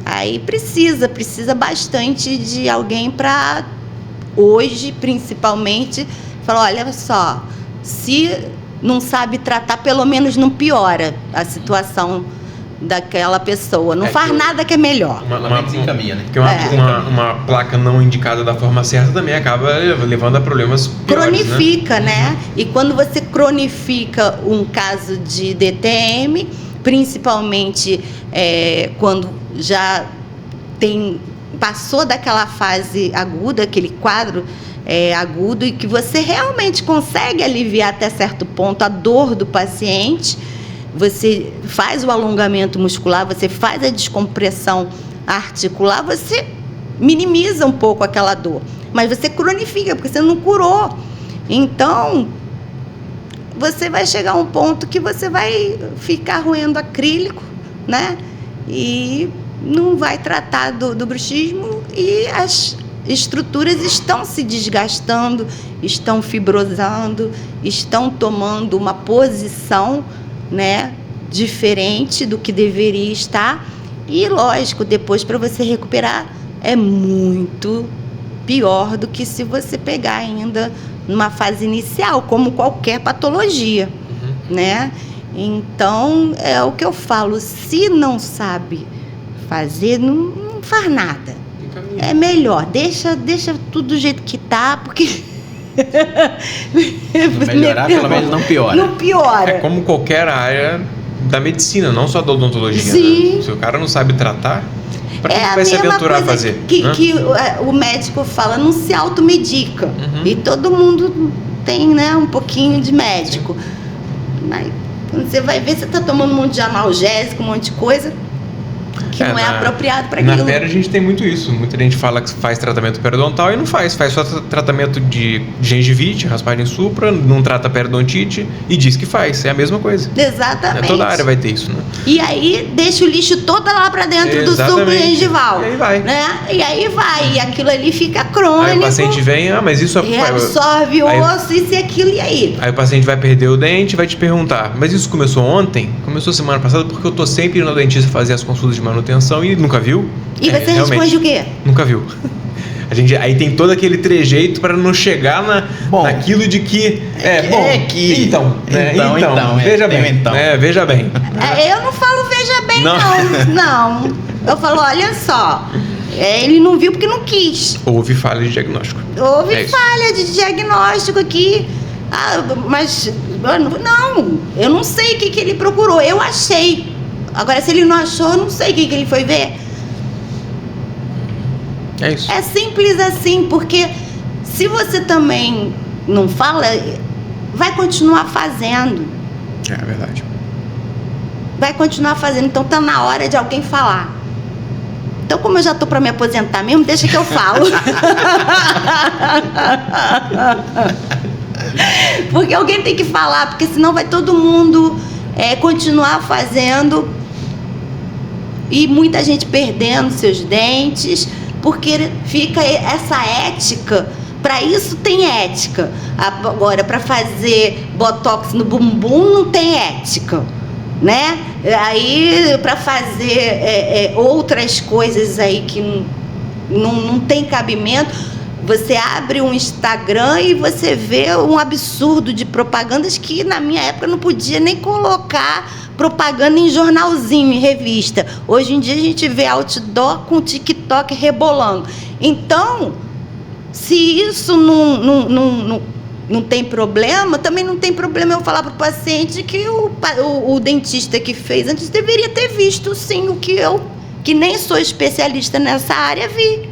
Aí precisa bastante de alguém para, hoje, principalmente, falar, olha só, se não sabe tratar, pelo menos não piora a situação daquela pessoa. Não faz nada que é melhor. Uma desencaminha, né? Porque uma placa não indicada da forma certa também acaba levando a problemas piores, cronifica, né? E quando você cronifica um caso de DTM, principalmente quando já passou daquela fase aguda, aquele quadro agudo, e que você realmente consegue aliviar até certo ponto a dor do paciente, você faz o alongamento muscular, você faz a descompressão articular, você minimiza um pouco aquela dor, mas você cronifica, porque você não curou. Então, você vai chegar a um ponto que você vai ficar roendo acrílico, né? E não vai tratar do bruxismo, e as estruturas estão se desgastando, estão fibrosando, estão tomando uma posição, né, diferente do que deveria estar. E, lógico, depois para você recuperar é muito pior do que se você pegar ainda numa fase inicial, como qualquer patologia, né? Então, é o que eu falo, se não sabe fazer, não faz nada. É melhor, deixa tudo do jeito que tá, porque... melhorar, pelo menos não piora. Não piora. É como qualquer área da medicina, não só da odontologia. Sim. Né? Se o cara não sabe tratar, para que vai se mesma aventurar a coisa fazer? Que o médico fala, não se automedica. E todo mundo tem, né, um pouquinho de médico. Mas quando você vai ver, você está tomando um monte de analgésico, um monte de coisa que não é apropriado para aquilo. Na pele a gente tem muito isso. Muita gente fala que faz tratamento periodontal e não faz só tratamento de gengivite, raspagem supra, não trata periodontite e diz que faz. É a mesma coisa. Exatamente. Toda área vai ter isso, né? E aí deixa o lixo todo lá para dentro do suco gengival. E aí vai. Né? E aí vai. E aquilo ali fica crônico. Aí o paciente vem, mas isso reabsorve o osso, isso e aquilo, e aí? Aí o paciente vai perder o dente e vai te perguntar, mas isso começou ontem? Começou semana passada, porque eu tô sempre indo ao dentista fazer as consultas de manutenção e nunca viu? E você responde o quê? Nunca viu. Aí tem todo aquele trejeito para não chegar naquilo de que então, veja bem, veja bem. Eu não falo veja bem, não. Eu falo, olha só, ele não viu porque não quis. Houve falha de diagnóstico. Houve falha de diagnóstico aqui. Mas não, eu não sei o que ele procurou, eu achei. Agora, se ele não achou, eu não sei o que ele foi ver. É isso. É simples assim, porque se você também não fala, vai continuar fazendo. É verdade. Vai continuar fazendo, então tá na hora de alguém falar. Então, como eu já tô para me aposentar mesmo, deixa que eu falo. Porque alguém tem que falar, porque senão vai todo mundo continuar fazendo e muita gente perdendo seus dentes, porque fica essa ética. Para isso tem ética. Agora, para fazer botox no bumbum não tem ética, né? Aí, para fazer outras coisas aí que não tem cabimento, você abre um Instagram e você vê um absurdo de propagandas que na minha época não podia nem colocar propaganda em jornalzinho, em revista. Hoje em dia a gente vê outdoor com TikTok rebolando. Então, se isso não tem problema, também não tem problema eu falar para o paciente que o dentista que fez antes deveria ter visto, sim, o que eu, que nem sou especialista nessa área, vi.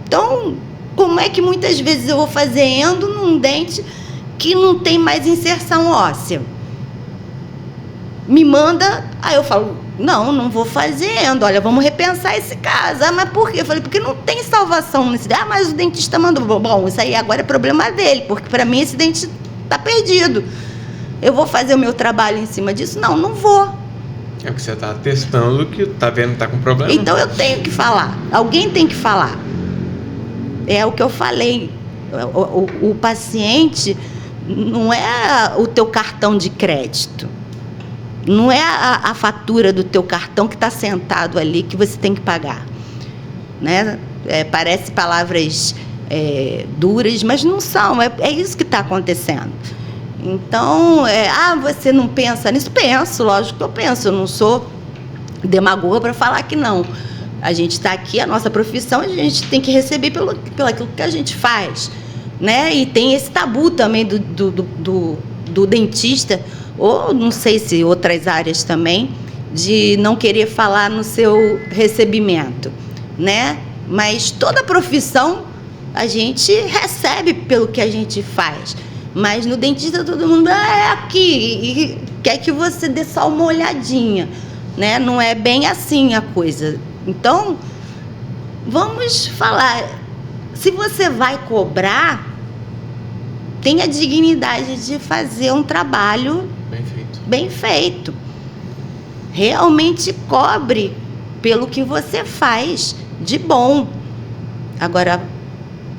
Então, como é que muitas vezes eu vou fazer endo num dente que não tem mais inserção óssea? me manda, aí eu falo, não vou fazendo, olha, vamos repensar esse caso. Mas por quê? Eu falei, porque não tem salvação nesse... mas o dentista mandou. Bom, isso aí agora é problema dele, porque para mim esse dente está perdido. Eu vou fazer o meu trabalho em cima disso? Não vou. É porque você está testando que tá vendo que está com problema. Então eu tenho que falar, alguém tem que falar. É o que eu falei, o paciente não é o teu cartão de crédito. Não é a fatura do teu cartão que está sentado ali que você tem que pagar, né? Parece palavras duras, mas não são. É isso que está acontecendo. Então, você não pensa nisso? Penso, lógico que eu penso. Eu não sou demagoga para falar que não. A gente está aqui, a nossa profissão, a gente tem que receber pelo aquilo que a gente faz, né? E tem esse tabu também do dentista, ou não sei se outras áreas também, de não querer falar no seu recebimento, né? Mas toda profissão a gente recebe pelo que a gente faz. Mas no dentista todo mundo é aqui e quer que você dê só uma olhadinha, né? Não é bem assim a coisa. Então, vamos falar, se você vai cobrar, tenha dignidade de fazer um trabalho bem feito. Realmente cobre pelo que você faz de bom. Agora,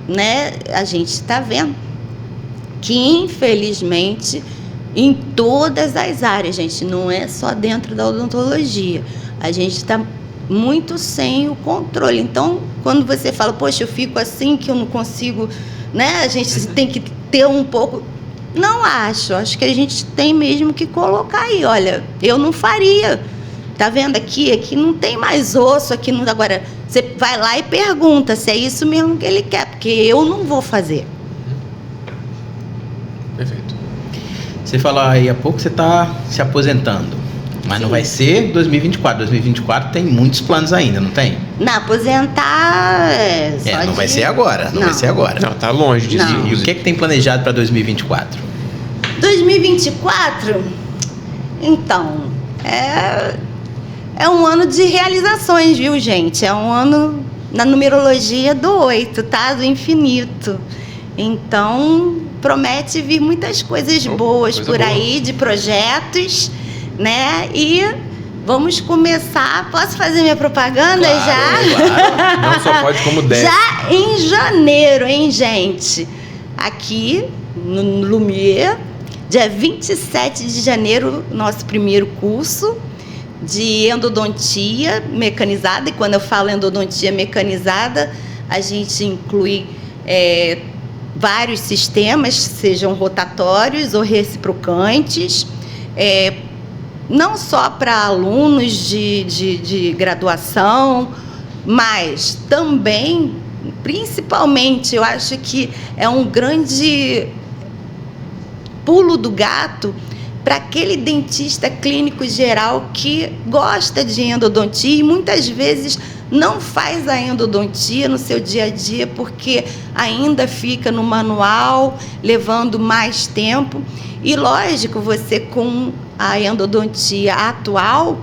né, a gente está vendo que, infelizmente, em todas as áreas, gente, não é só dentro da odontologia, a gente está muito sem o controle. Então, quando você fala, poxa, eu fico assim que eu não consigo, né? A gente tem que ter um pouco... Não acho que a gente tem mesmo que colocar aí, olha, eu não faria. Tá vendo aqui não tem mais osso, aqui não... Agora, você vai lá e pergunta se é isso mesmo que ele quer, porque eu não vou fazer. Perfeito. Você falou aí há pouco que você está se aposentando, mas não vai ser 2024. 2024 tem muitos planos ainda, não tem? Não, aposentar não vai ser agora, não vai ser agora. Não, tá longe disso. E o que tem planejado para 2024? 2024? Então, é um ano de realizações, viu, gente? É um ano na numerologia do 8, tá? Do infinito. Então, promete vir muitas coisas boas por aí, de projetos, né? E vamos começar. Posso fazer minha propaganda já? Claro. Não só pode, como deve. Já em janeiro, hein, gente? Aqui no Lumière, dia 27 de janeiro, nosso primeiro curso de endodontia mecanizada. E quando eu falo endodontia mecanizada, a gente inclui vários sistemas, sejam rotatórios ou reciprocantes, não só para alunos de graduação, mas também, principalmente, eu acho que é um grande pulo do gato para aquele dentista clínico geral que gosta de endodontia e muitas vezes não faz a endodontia no seu dia a dia porque ainda fica no manual, levando mais tempo. E lógico, você com a endodontia atual,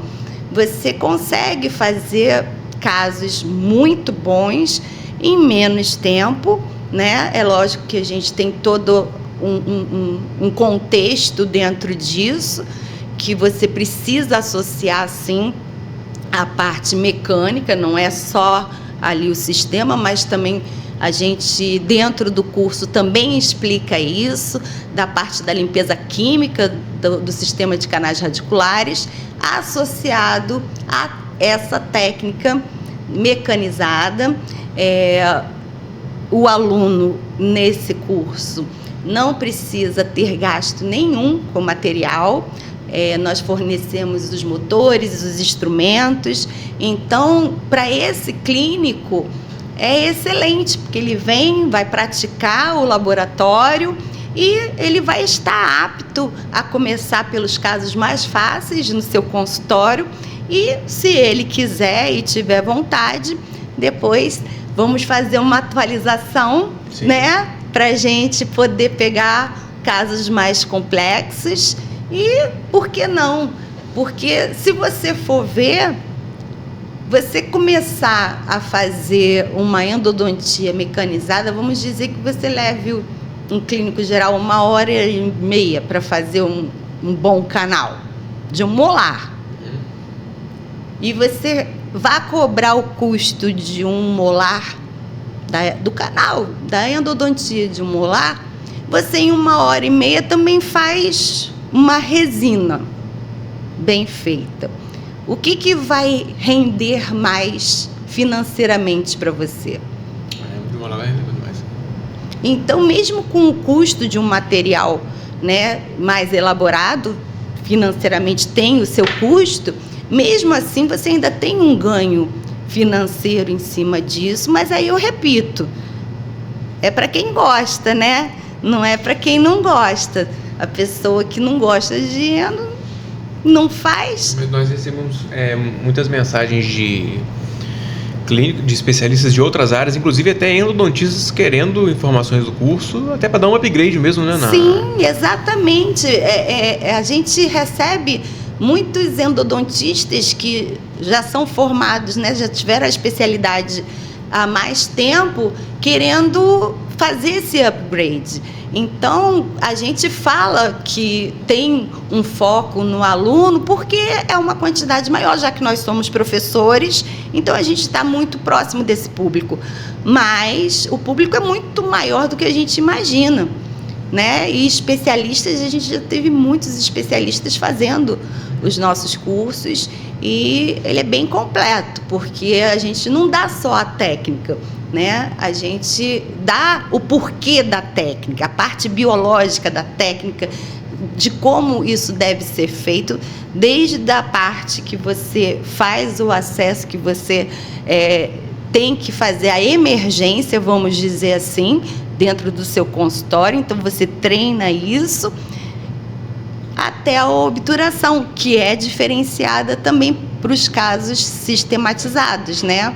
você consegue fazer casos muito bons em menos tempo, né? É lógico que a gente tem todo um contexto dentro disso, que você precisa associar, sim, a parte mecânica, não é só ali o sistema, mas também a gente, dentro do curso, também explica isso, da parte da limpeza química do sistema de canais radiculares, associado a essa técnica mecanizada. O aluno, nesse curso, não precisa ter gasto nenhum com material. Nós fornecemos os motores, os instrumentos. Então, para esse clínico, é excelente, porque ele vai praticar o laboratório e ele vai estar apto a começar pelos casos mais fáceis no seu consultório. E, se ele quiser e tiver vontade, depois vamos fazer uma atualização, né, para a gente poder pegar casos mais complexos. E, por que não, Porque se você for ver, você começar a fazer uma endodontia mecanizada, vamos dizer que você leve um clínico geral 1h30 para fazer um bom canal de um molar. E você vai cobrar o custo de um molar, do canal, da endodontia de um molar, você em 1h30 também faz uma resina bem feita. O que vai render mais financeiramente para você? Então, mesmo com o custo de um material, né, mais elaborado, financeiramente tem o seu custo, mesmo assim você ainda tem um ganho financeiro em cima disso, mas aí eu repito, é para quem gosta, né? Não é para quem não gosta. A pessoa que não gosta de endo não faz. Mas nós recebemos muitas mensagens de clínicos, de especialistas de outras áreas, inclusive até endodontistas querendo informações do curso, até para dar um upgrade mesmo, né? Sim, exatamente. A gente recebe muitos endodontistas que já são formados, né? Já tiveram a especialidade há mais tempo, querendo fazer esse upgrade. Então, a gente fala que tem um foco no aluno porque é uma quantidade maior, já que nós somos professores, então a gente está muito próximo desse público. Mas o público é muito maior do que a gente imagina, né? E especialistas, a gente já teve muitos especialistas fazendo os nossos cursos e ele é bem completo, porque a gente não dá só a técnica, né? A gente dá o porquê da técnica, a parte biológica da técnica, de como isso deve ser feito, desde a parte que você faz o acesso, que você tem que fazer a emergência, vamos dizer assim, dentro do seu consultório, então você treina isso, até a obturação, que é diferenciada também para os casos sistematizados, né?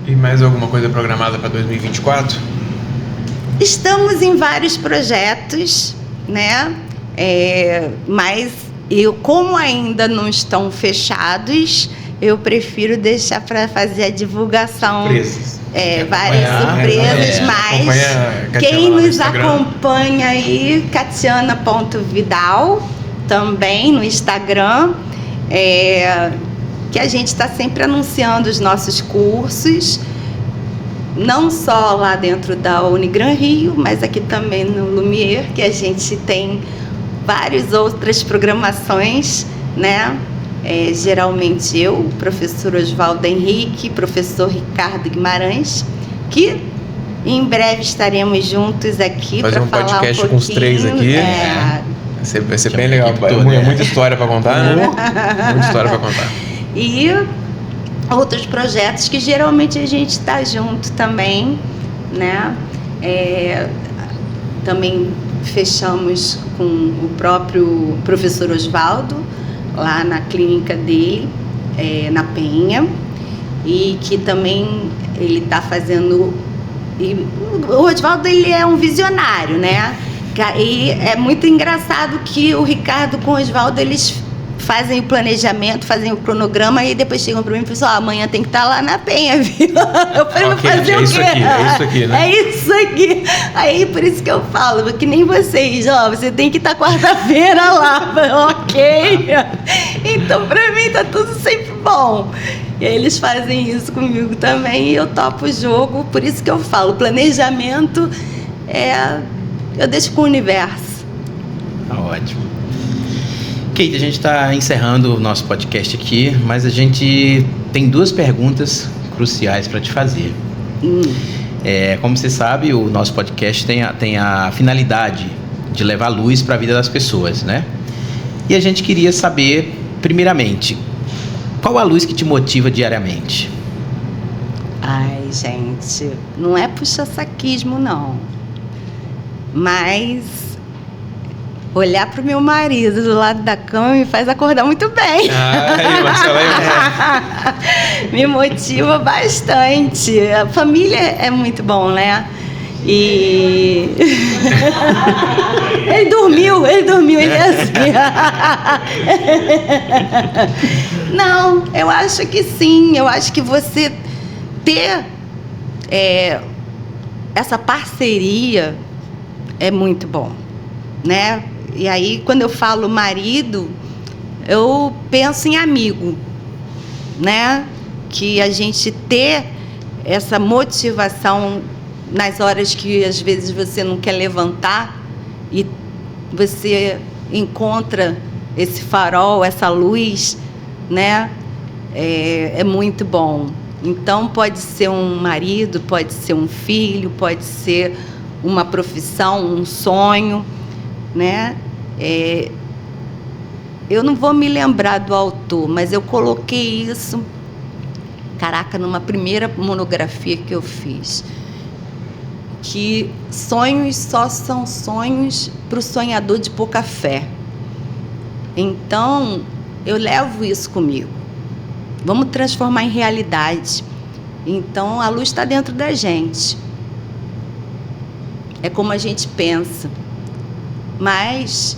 E mais alguma coisa programada para 2024? Estamos em vários projetos, né? Mas como ainda não estão fechados, eu prefiro deixar para fazer a divulgação. Surpresas. Várias surpresas, mas quem nos acompanha aí, Catiana.Vidal, também no Instagram, que a gente está sempre anunciando os nossos cursos, não só lá dentro da Unigran Rio, mas aqui também no Lumière, que a gente tem várias outras programações, né? Geralmente eu, o professor Oswaldo Henrique, professor Ricardo Guimarães, que em breve estaremos juntos aqui para falar um pouquinho. Fazer um podcast com os três aqui. Vai ser bem legal. Muita história para contar, né? Muita história para contar. E outros projetos que geralmente a gente está junto também, né? Também fechamos com o próprio professor Oswaldo, lá na clínica dele, na Penha, e que também ele está fazendo... o Oswaldo, ele é um visionário, né? E é muito engraçado que o Ricardo com o Oswaldo, eles fazem o planejamento, fazem o cronograma e depois chegam para mim e falam, amanhã tem que estar lá na Penha, viu? Eu falei, fazer o quê? É isso aqui, né? É isso aqui. Aí, por isso que eu falo, que nem vocês, você tem que estar quarta-feira lá. Ok. Então, para mim, tá tudo sempre bom. E aí eles fazem isso comigo também e eu topo o jogo. Por isso que eu falo, planejamento eu deixo com o universo. Tá ótimo. Kate, a gente está encerrando o nosso podcast aqui, mas a gente tem 2 perguntas cruciais para te fazer. Como você sabe, o nosso podcast tem a finalidade de levar luz para a vida das pessoas, né? E a gente queria saber, primeiramente, qual a luz que te motiva diariamente? Ai, gente, não é puxa-saquismo, não. Mas olhar para o meu marido do lado da cama me faz acordar muito bem. Aí, Marcela, me motiva bastante. A família é muito bom, né? E ele dormiu, ele é assim. Não, eu acho que sim, eu acho que você ter essa parceria é muito bom, né? E aí, quando eu falo marido, eu penso em amigo, né? Que a gente ter essa motivação nas horas que às vezes você não quer levantar e você encontra esse farol, essa luz, né? É muito bom. Então, pode ser um marido, pode ser um filho, pode ser uma profissão, um sonho, né? Eu não vou me lembrar do autor, mas eu coloquei isso, numa primeira monografia que eu fiz, que sonhos só são sonhos para o sonhador de pouca fé. Então, eu levo isso comigo. Vamos transformar em realidade. Então, a luz está dentro da gente. É como a gente pensa. Mas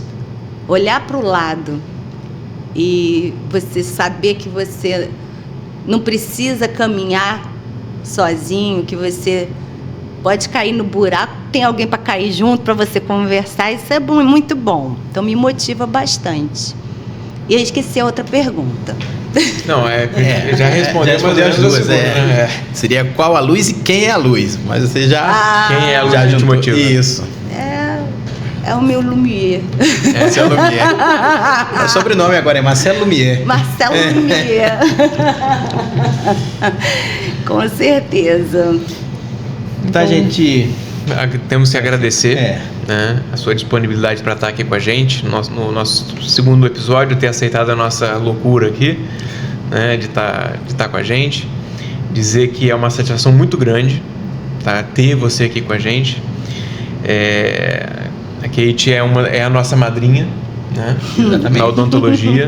olhar para o lado e você saber que você não precisa caminhar sozinho, que você pode cair no buraco, tem alguém para cair junto, para você conversar, isso é bom, muito bom. Então, me motiva bastante. E eu esqueci a outra pergunta. Não, já respondeu as duas. Seria qual a luz e quem é a luz. Mas você já... quem é a luz já que te motiva? Isso. É o meu Lumière. Esse é o Lumière. O sobrenome agora é Marcelo Lumière. Marcelo Lumière. Com certeza. Então, a gente... Temos que agradecer né, a sua disponibilidade para estar aqui com a gente no nosso segundo episódio, ter aceitado a nossa loucura aqui, né, de estar com a gente. Dizer que é uma satisfação muito grande, tá, ter você aqui com a gente. A Kate é a nossa madrinha, né, na odontologia.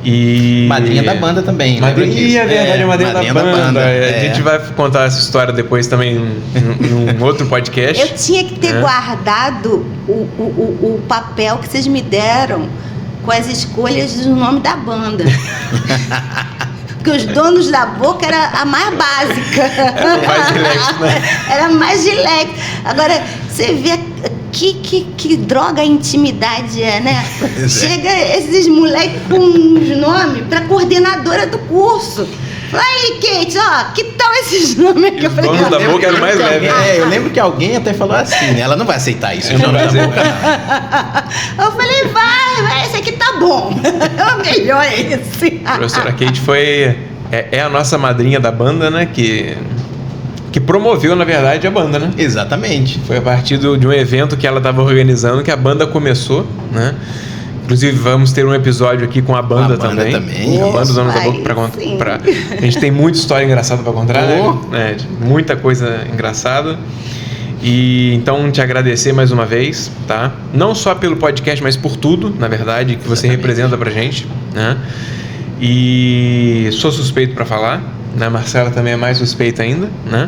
E... madrinha da banda também. Madrinha, é verdade, madrinha da banda. A gente vai contar essa história depois também num outro podcast. Eu tinha que ter guardado o papel que vocês me deram com as escolhas do nome da banda. Porque os donos da boca era a mais básica. Mais relax, né? Era mais relax. Agora, você vê que droga a intimidade é, né? Chega esses moleques com os nomes pra coordenadora do curso. Fala aí, Kate, que tal esses nomes aqui? Os donos da boca eram mais leves. Eu lembro que alguém até falou assim, né? Ela não vai aceitar isso. Não vai aceitar. Eu falei, vai, esse aqui tá bom. É o melhor esse. A professora Kate é a nossa madrinha da banda, né? Que promoveu, na verdade, a banda, né? Exatamente. Foi a partir de um evento que ela estava organizando que a banda começou, né? Inclusive, vamos ter um episódio aqui com a banda também. A banda dos Donos da Boca para contar. A gente tem muita história engraçada para contar, né? Muita coisa engraçada. E então, te agradecer mais uma vez, tá? Não só pelo podcast, mas por tudo, na verdade, que você representa pra gente, né? E sou suspeito para falar, né? A Marcela também é mais suspeita ainda, né?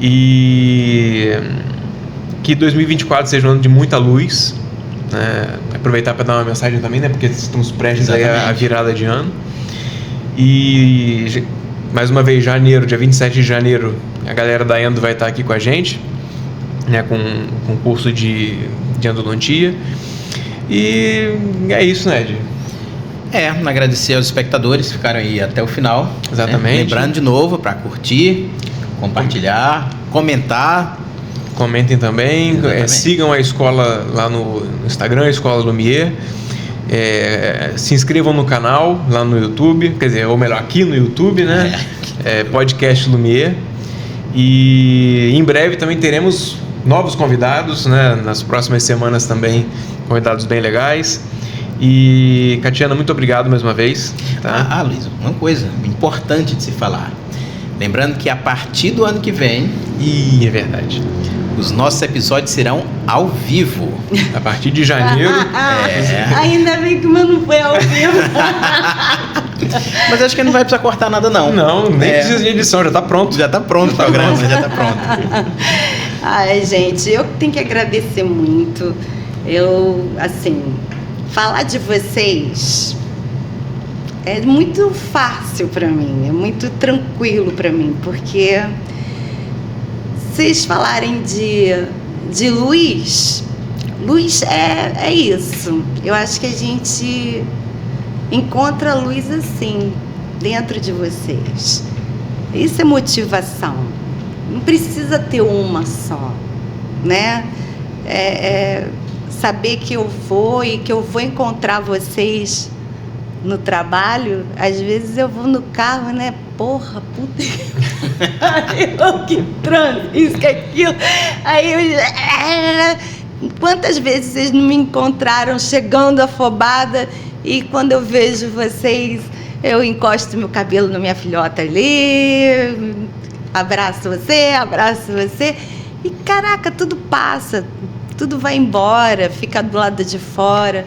E que 2024 seja um ano de muita luz, né? Aproveitar para dar uma mensagem também, né? Porque estamos prestes aí a virada de ano. E mais uma vez, dia 27 de janeiro, a galera da Endo vai estar aqui com a gente, né? Com um curso de endodontia. E é isso, né, Ed? Agradecer aos espectadores que ficaram aí até o final. Exatamente. Né? Lembrando de novo para curtir, compartilhar, comentar. Comentem também. Sigam a escola lá no Instagram, a Escola Lumière. Se inscrevam no canal lá no YouTube, quer dizer, ou melhor, aqui no YouTube, né? Podcast Lumière. E em breve também teremos novos convidados, né? Nas próximas semanas também, convidados bem legais. E, Catiana, muito obrigado mais uma vez. Tá? Luiz, uma coisa importante de se falar. Lembrando que a partir do ano que vem... é verdade. Os nossos episódios serão ao vivo. A partir de janeiro. Ainda bem que o meu não foi ao vivo. Mas acho que não vai precisar cortar nada, não. Não, nem precisa de edição, já tá pronto. Já tá pronto o programa, já tá pronto. Ai, gente, eu tenho que agradecer muito. Eu, assim, falar de vocês é muito fácil para mim, é muito tranquilo para mim, porque vocês falarem de luz é isso. Eu acho que a gente encontra a luz assim, dentro de vocês. Isso é motivação. Não precisa ter uma só, né? Saber que eu vou encontrar vocês no trabalho. Às vezes eu vou no carro, né? Porra, puta que trânsito, isso, que aquilo. Aí quantas vezes vocês não me encontraram chegando afobada e quando eu vejo vocês, eu encosto meu cabelo na minha filhota ali, abraço você e caraca, tudo passa, tudo vai embora, fica do lado de fora.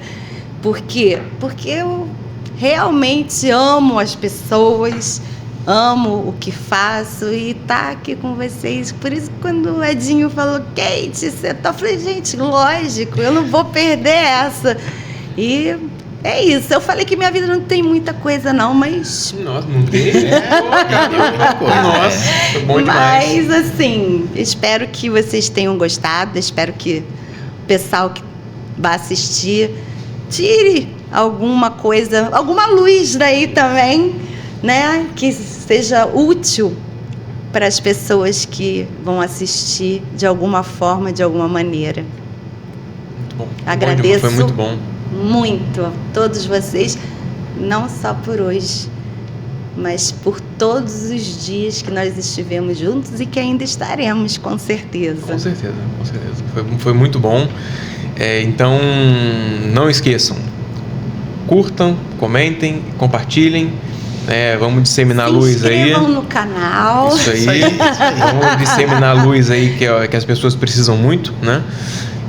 Por quê? Porque eu realmente amo as pessoas, amo o que faço e tá aqui com vocês. Por isso, quando o Edinho falou, Kate, você tá... Eu falei, gente, lógico, eu não vou perder essa. E é isso. Eu falei que minha vida não tem muita coisa, não, mas... Nossa, não tem? Nossa, foi bom demais. Mas, assim, espero que vocês tenham gostado. Espero que o pessoal que vai assistir tire alguma coisa, alguma luz daí também, né? Que seja útil para as pessoas que vão assistir de alguma forma, de alguma maneira. Muito bom. Agradeço. Foi muito bom. Muito a todos vocês, não só por hoje, mas por todos os dias que nós estivemos juntos e que ainda estaremos, com certeza. Com certeza. Foi muito bom. Então, não esqueçam, curtam, comentem, compartilhem, vamos disseminar a luz aí. Se inscrevam no canal. Isso aí. Vamos disseminar a luz aí que as pessoas precisam muito, né?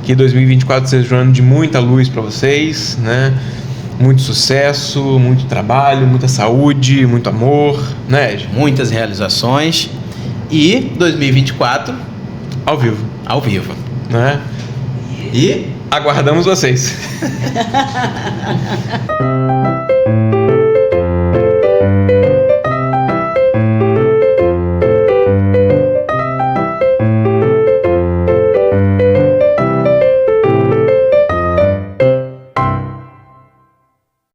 Que 2024 seja um ano de muita luz para vocês, né? Muito sucesso, muito trabalho, muita saúde, muito amor, né, Ed? Muitas realizações e 2024 ao vivo, né? E aguardamos vocês.